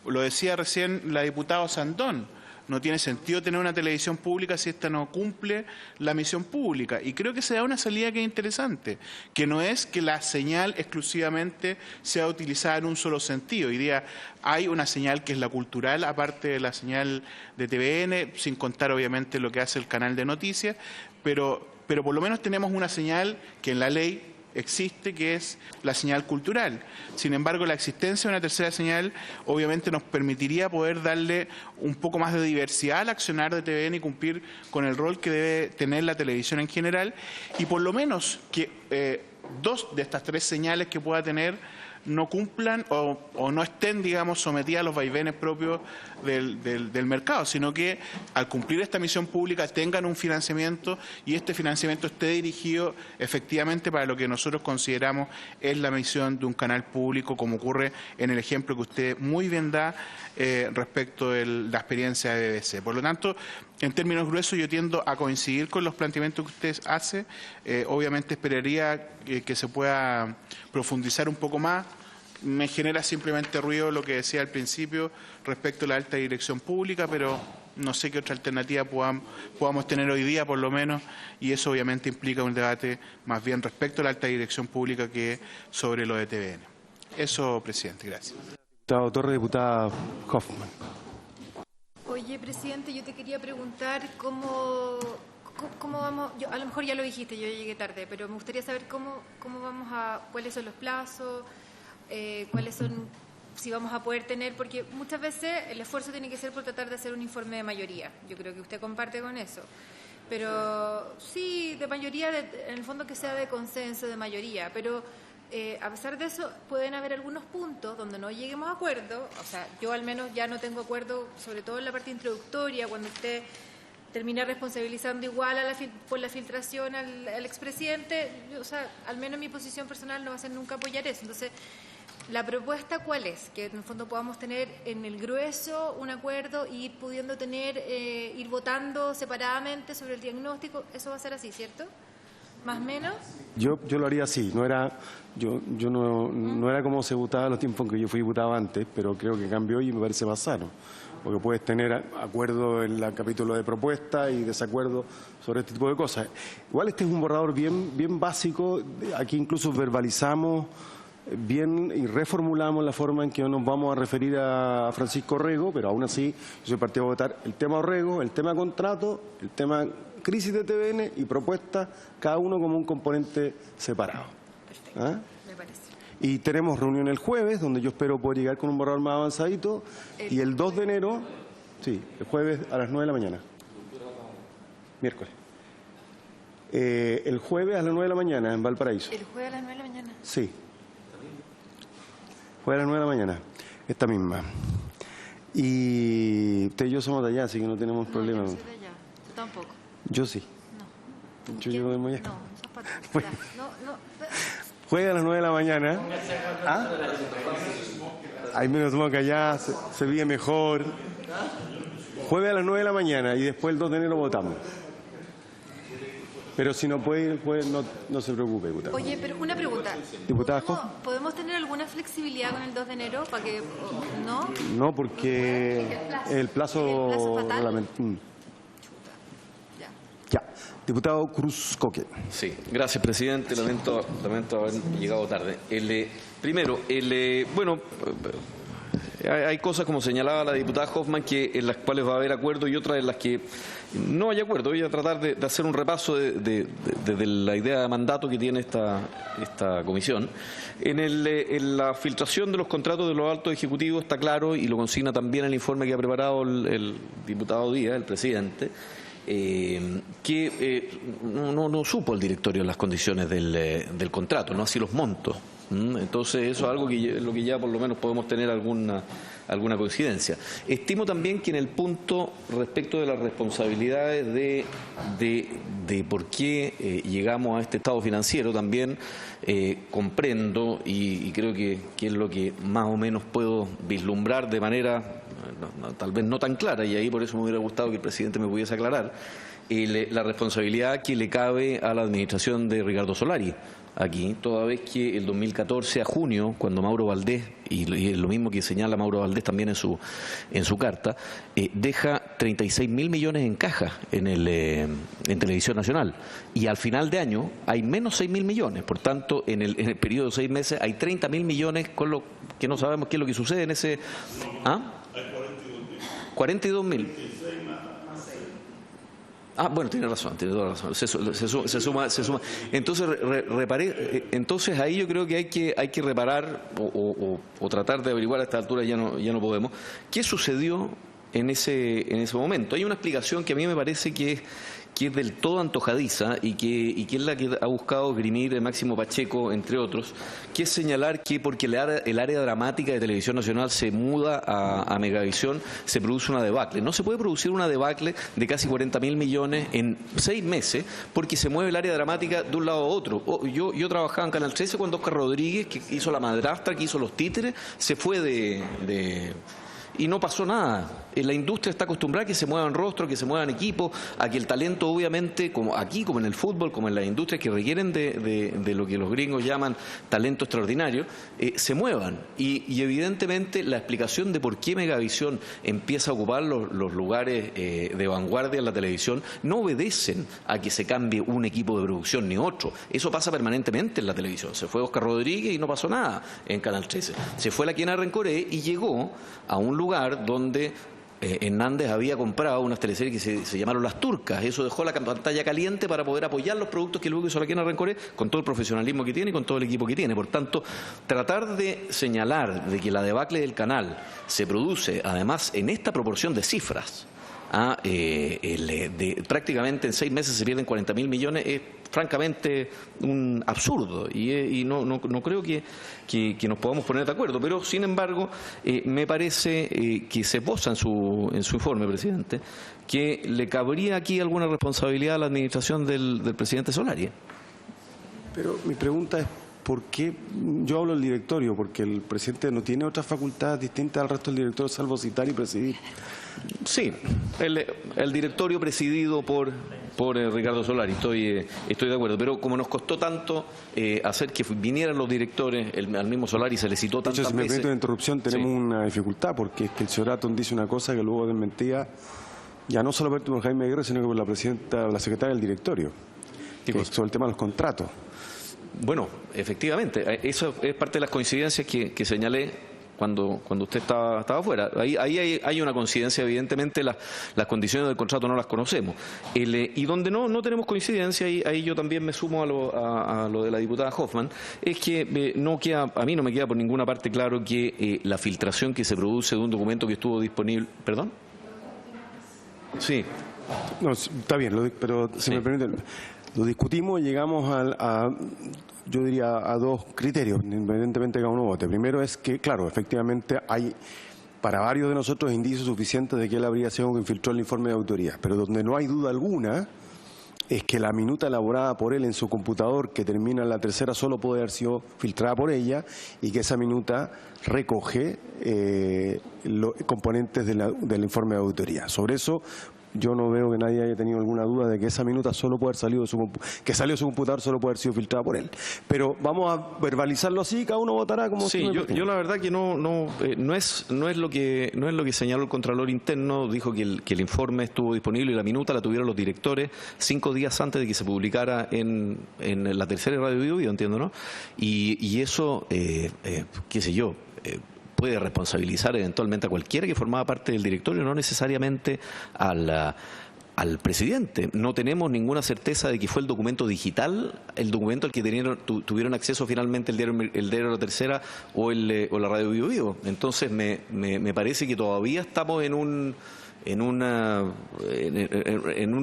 J: Lo decía recién la diputada Sandón, no tiene sentido tener una televisión pública si esta no cumple la misión pública. Y creo que se da una salida que es interesante, que no es que la señal exclusivamente sea utilizada en un solo sentido. Hoy día hay una señal que es la cultural, aparte de la señal de TVN, sin contar obviamente lo que hace el canal de noticias, pero por lo menos tenemos una señal que en la ley existe, que es la señal cultural. Sin embargo, la existencia de una tercera señal obviamente nos permitiría poder darle un poco más de diversidad al accionar de TVN y cumplir con el rol que debe tener la televisión en general, y por lo menos que dos de estas tres señales que pueda tener no cumplan o no estén, digamos, sometidas a los vaivenes propios del mercado, sino que al cumplir esta misión pública tengan un financiamiento y este financiamiento esté dirigido efectivamente para lo que nosotros consideramos es la misión de un canal público, como ocurre en el ejemplo que usted muy bien da respecto de la experiencia de BBC. Por lo tanto, en términos gruesos, yo tiendo a coincidir con los planteamientos que usted hace. Obviamente esperaría que se pueda profundizar un poco más. Me genera simplemente ruido lo que decía al principio respecto a la alta dirección pública, pero no sé qué otra alternativa podamos tener hoy día, por lo menos, y eso obviamente implica un debate más bien respecto a la alta dirección pública que sobre lo de TVN. Eso, presidente. Gracias.
A: Diputado Torres, diputada Hoffman.
K: Oye, presidente, yo te quería preguntar cómo vamos, a lo mejor ya lo dijiste, yo llegué tarde, pero me gustaría saber cuáles son los plazos, cuáles son, si vamos a poder tener, porque muchas veces el esfuerzo tiene que ser por tratar de hacer un informe de mayoría. Yo creo que usted comparte con eso. Pero sí, de mayoría, en el fondo que sea de consenso, de mayoría, pero a pesar de eso, pueden haber algunos puntos donde no lleguemos a acuerdo. O sea, yo al menos ya no tengo acuerdo, sobre todo en la parte introductoria, cuando usted termina responsabilizando igual por la filtración al expresidente. O sea, al menos mi posición personal no va a ser nunca apoyar eso. Entonces, ¿la propuesta cuál es? Que en el fondo podamos tener en el grueso un acuerdo y ir pudiendo ir votando separadamente sobre el diagnóstico. Eso va a ser así, ¿cierto? ¿Más o menos? Yo
A: lo haría así. No era como se votaba en los tiempos en que yo fui diputado antes, pero creo que cambió y me parece más sano. Porque puedes tener acuerdo en el capítulo de propuesta y desacuerdo sobre este tipo de cosas. Igual este es un borrador bien básico. Aquí incluso verbalizamos bien y reformulamos la forma en que nos vamos a referir a Francisco Orrego, pero aún así yo soy partido a votar el tema Orrego, el tema contrato, el tema crisis de TVN y propuestas, cada uno como un componente separado. ¿Ah?
K: Me parece.
A: Y tenemos reunión el jueves, donde yo espero poder llegar con un borrador más avanzadito, y el 2 de enero, sí, el jueves a las 9 de la mañana. Miércoles. El jueves a las 9 de la mañana en Valparaíso.
K: ¿El jueves a las 9 de la mañana?
A: Sí. Jueves a las 9 de la mañana, esta misma. Y usted y yo somos de allá, así que no tenemos problema.
K: Yo no soy de allá. Tú tampoco.
A: Yo sí.
K: No.
A: Yo llego de allá.
K: No, sos patriota.
A: Bueno.
K: No.
A: Jueves a las 9 de la mañana. ¿Ah? Hay menos moca allá, se vive mejor. Jueves a las 9 de la mañana y después el 2 de enero votamos. Pero si no puede ir el jueves, no se preocupe, diputada.
K: Oye, pero una pregunta.
A: Diputada Hoff.
K: ¿Podemos tener alguna flexibilidad con el 2 de enero para que no?
A: No, porque el plazo
K: fatal.
A: reglamentario. Ya. Diputado Cruz Coque.
L: Sí, gracias, presidente. Lamento haber llegado tarde. Primero, bueno, hay cosas, como señalaba la diputada Hoffman, en las cuales va a haber acuerdo y otras en las que no hay acuerdo. Voy a tratar de hacer un repaso de la idea de mandato que tiene esta comisión. En la filtración de los contratos de los altos ejecutivos está claro, y lo consigna también el informe que ha preparado el diputado Díaz, el presidente, que no supo el directorio las condiciones del contrato, no así los montos. Entonces eso es algo lo que ya por lo menos podemos tener alguna coincidencia. Estimo también que en el punto respecto de las responsabilidades de por qué llegamos a este estado financiero, también comprendo y creo que es lo que más o menos puedo vislumbrar de manera tal vez no tan clara, y ahí por eso me hubiera gustado que el presidente me pudiese aclarar la responsabilidad que le cabe a la administración de Ricardo Solari aquí, toda vez que el 2014 a junio, cuando Mauro Valdés, y es lo mismo que señala Mauro Valdés también en su carta, deja 36.000 millones en caja en Televisión Nacional, y al final de año hay menos 6.000 millones, por tanto en el periodo de 6 meses hay 30.000 millones, con lo que no sabemos qué es lo que sucede en ese... ¿Ah? 42.000. Bueno, tiene razón, tiene toda la razón. Se suma. Entonces, entonces ahí yo creo que hay que reparar o tratar de averiguar a esta altura, ya no podemos, qué sucedió en ese momento. Hay una explicación que a mí me parece que es del todo antojadiza y que es la que ha buscado esgrimir Máximo Pacheco, entre otros, que es señalar que porque el área dramática de Televisión Nacional se muda a Megavisión, se produce una debacle. No se puede producir una debacle de casi 40.000 millones en 6 meses porque se mueve el área dramática de un lado a otro. Yo trabajaba en Canal 13 cuando Oscar Rodríguez, que hizo La Madrastra, que hizo Los Títeres, se fue y no pasó nada. La industria está acostumbrada a que se muevan rostros, que se muevan equipos, a que el talento, obviamente, como aquí, como en el fútbol, como en las industrias que requieren de lo que los gringos llaman talento extraordinario, se muevan. Y evidentemente la explicación de por qué Megavisión empieza a ocupar los lugares de vanguardia en la televisión no obedecen a que se cambie un equipo de producción ni otro. Eso pasa permanentemente en la televisión. Se fue Oscar Rodríguez y no pasó nada en Canal 13. Se fue la Kiena Rencoré y llegó a un lugar donde Hernández había comprado unas teleseries que se llamaron Las Turcas. Eso dejó la pantalla caliente para poder apoyar los productos que luego hizo la Kiena Rencoré, con todo el profesionalismo que tiene y con todo el equipo que tiene. Por tanto, tratar de señalar de que la debacle del canal se produce, además, en esta proporción de cifras, prácticamente en 6 meses se pierden 40.000 millones, es francamente un absurdo y no creo que nos podamos poner de acuerdo, pero sin embargo me parece que se esboza en su informe, presidente, que le cabría aquí alguna responsabilidad a la administración del presidente Solari.
A: Pero mi pregunta es, ¿por qué? Yo hablo del directorio, porque el presidente no tiene otras facultades distintas al resto del directorio, salvo citar y presidir.
L: Sí, el directorio presidido por Ricardo Solari, estoy de acuerdo, pero como nos costó tanto hacer que vinieran los directores, al mismo Solari se le citó tantas veces.
A: Si me permite una interrupción, tenemos una dificultad, porque es que el señor Atton dice una cosa que luego desmentía, ya no solamente por Jaime Aguirre, sino que por la secretaria del directorio, sobre el tema de los contratos.
L: Bueno, efectivamente, eso es parte de las coincidencias que señalé cuando usted estaba afuera. Ahí hay una coincidencia, evidentemente las condiciones del contrato no las conocemos. Y donde no tenemos coincidencia, y ahí yo también me sumo a lo de la diputada Hoffman, es que a mí no me queda por ninguna parte claro que la filtración que se produce de un documento que estuvo disponible... ¿Perdón? Sí.
A: No, está bien, pero si me permite, lo discutimos y llegamos yo diría a dos criterios, independientemente de cada uno vote. Primero es que, claro, efectivamente hay para varios de nosotros indicios suficientes de que él habría sido quien filtró el informe de autoría, pero donde no hay duda alguna es que la minuta elaborada por él en su computador, que termina en la tercera, solo puede haber sido filtrada por ella, y que esa minuta recoge los componentes del informe de auditoría. Sobre eso yo no veo que nadie haya tenido alguna duda de que esa minuta solo puede haber salido de su computador, solo puede haber sido filtrada por él. Pero vamos a verbalizarlo así, cada uno votará como...
L: Sí, yo la verdad que no es lo que señaló el Contralor Interno. Dijo que el informe estuvo disponible y la minuta la tuvieron los directores 5 días antes de que se publicara en la tercera Radio Bio Bio, entiendo, ¿no? Y eso, qué sé yo... puede responsabilizar eventualmente a cualquiera que formaba parte del directorio, no necesariamente al presidente. No tenemos ninguna certeza de que fue el documento digital, el documento al que tuvieron acceso finalmente el diario La Tercera o la Radio Bio Bio. Entonces me parece que todavía estamos en un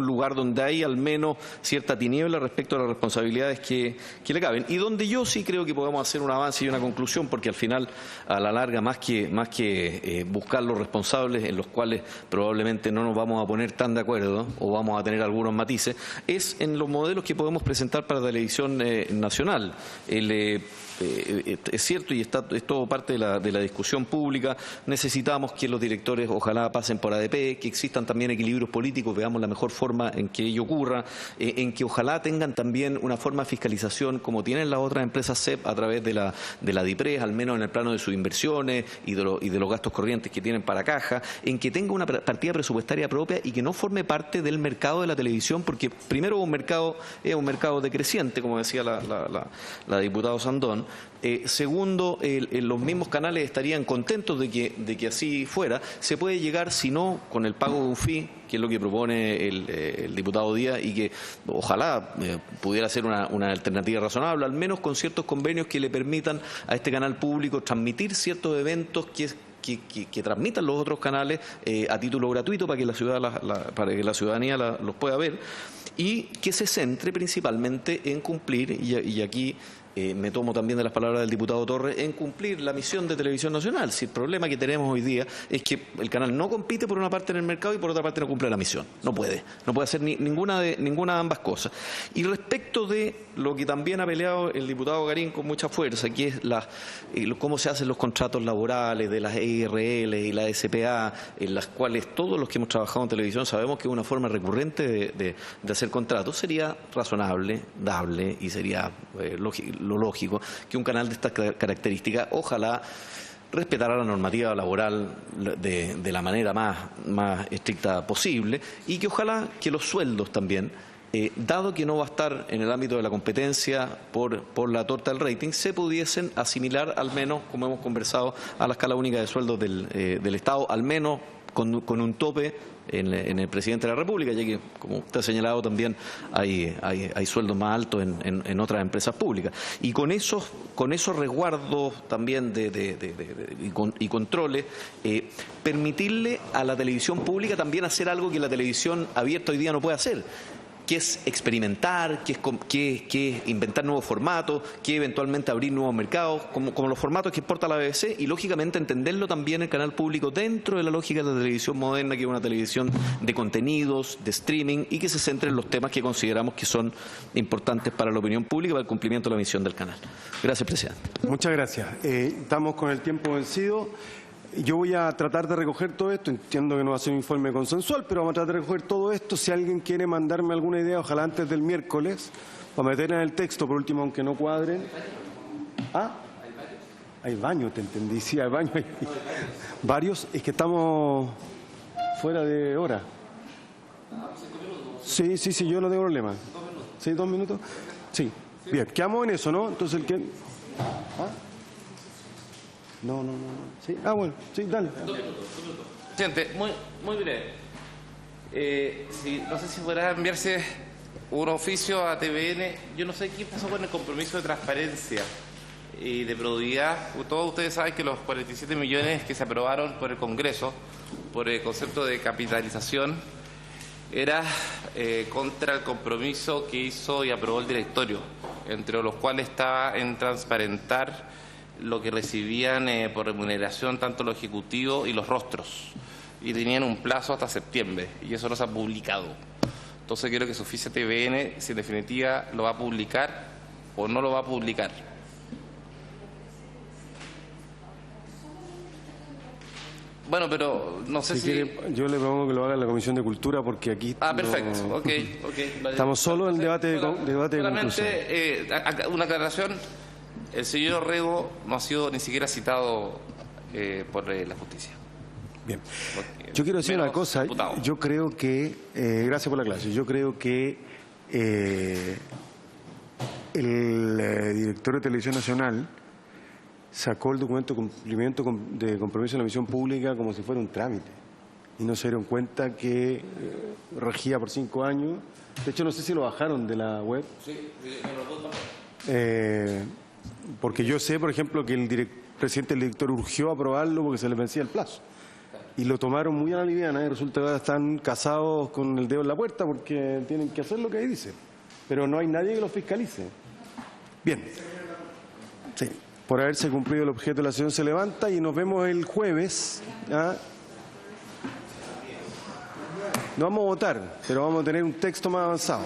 L: lugar donde hay al menos cierta tiniebla respecto a las responsabilidades que le caben, y donde yo sí creo que podemos hacer un avance y una conclusión, porque al final, a la larga, más que buscar los responsables, en los cuales probablemente no nos vamos a poner tan de acuerdo o vamos a tener algunos matices, es en los modelos que podemos presentar para la televisión nacional. Es cierto, y es todo parte de la discusión pública, necesitamos que los directores ojalá pasen por ADP, que existan también equilibrios políticos, veamos la mejor forma en que ello ocurra, en que ojalá tengan también una forma de fiscalización como tienen las otras empresas CEP a través de la DIPRES, al menos en el plano de sus inversiones y de los gastos corrientes que tienen para caja, en que tenga una partida presupuestaria propia y que no forme parte del mercado de la televisión, porque primero es un mercado decreciente, como decía la diputada Sandón. Segundo, los mismos canales estarían contentos de que así fuera. Se puede llegar, si no, con el pago de un fee, que es lo que propone el diputado Díaz, y que ojalá pudiera ser una alternativa razonable, al menos con ciertos convenios que le permitan a este canal público transmitir ciertos eventos que transmitan los otros canales a título gratuito para que la ciudadanía los pueda ver, y que se centre principalmente en cumplir, y aquí me tomo también de las palabras del diputado Torres, en cumplir la misión de Televisión Nacional. Si el problema que tenemos hoy día es que el canal no compite por una parte en el mercado y por otra parte no cumple la misión. No puede hacer ninguna de ambas cosas. Y respecto de lo que también ha peleado el diputado Garín con mucha fuerza, que es cómo se hacen los contratos laborales de las EIRL y la SPA, en las cuales todos los que hemos trabajado en televisión sabemos que es una forma recurrente de hacer contratos, sería razonable, dable, y sería lo lógico que un canal de estas características ojalá respetara la normativa laboral de la manera más estricta posible, y que ojalá que los sueldos también, dado que no va a estar en el ámbito de la competencia por la torta del rating, se pudiesen asimilar, al menos, como hemos conversado, a la escala única de sueldos del Estado, al menos con un tope en el presidente de la República, ya que, como usted ha señalado, también hay sueldos más altos en otras empresas públicas. Y con esos resguardos también y controles, permitirle a la televisión pública también hacer algo que la televisión abierta hoy día no puede hacer, que es experimentar, que es inventar nuevos formatos, que eventualmente abrir nuevos mercados, como los formatos que exporta la BBC, y lógicamente entenderlo también el canal público dentro de la lógica de la televisión moderna, que es una televisión de contenidos, de streaming, y que se centre en los temas que consideramos que son importantes para la opinión pública y para el cumplimiento de la misión del canal. Gracias, presidente.
A: Muchas gracias. Estamos con el tiempo vencido. Yo voy a tratar de recoger todo esto, entiendo que no va a ser un informe consensual, pero vamos a tratar de recoger todo esto. Si alguien quiere mandarme alguna idea, ojalá antes del miércoles, para meter en el texto, por último, aunque no cuadren. ¿Ah? Hay baños, te entendí, sí, hay baños. Varios, es que estamos fuera de hora. Sí, yo no tengo problema. ¿Sí, 2 minutos? Sí. Bien, quedamos en eso, ¿no? Entonces el que... ¿Ah? No. ¿Sí? Ah, bueno, sí, dale.
D: Presidente, muy breve. No sé si podrá enviarse un oficio a TVN. Yo no sé qué pasó con el compromiso de transparencia y de probidad. Todos ustedes saben que los 47 millones que se aprobaron por el Congreso, por el concepto de capitalización, era contra el compromiso que hizo y aprobó el directorio, entre los cuales estaba en transparentar lo que recibían por remuneración tanto los ejecutivos y los rostros, y tenían un plazo hasta septiembre, y eso no se ha publicado. Entonces quiero que su oficio TVN, si en definitiva lo va a publicar o no lo va a publicar. Bueno, pero no sé si...
A: yo le propongo que lo haga en la Comisión de Cultura, porque aquí...
D: perfecto.
A: No...
D: Okay.
A: Estamos solo en el debate de conclusión.
D: Una aclaración. El señor Orrego no ha sido ni siquiera citado por la justicia.
A: Bien. Yo quiero decir una cosa.
D: Diputado.
A: Yo creo que... gracias por la clase. Yo creo que el director de Televisión Nacional sacó el documento de cumplimiento de compromiso en la misión pública como si fuera un trámite, y no se dieron cuenta que regía por 5 años. De hecho, no sé si lo bajaron de la web.
D: Sí,
A: porque yo sé, por ejemplo, que el presidente del director urgió aprobarlo porque se le vencía el plazo. Y lo tomaron muy a la liviana, y resulta que ahora están casados con el dedo en la puerta porque tienen que hacer lo que ahí dice. Pero no hay nadie que lo fiscalice. Bien. Sí. Por haberse cumplido el objeto de la sesión se levanta, y nos vemos el jueves. No vamos a votar, pero vamos a tener un texto más avanzado.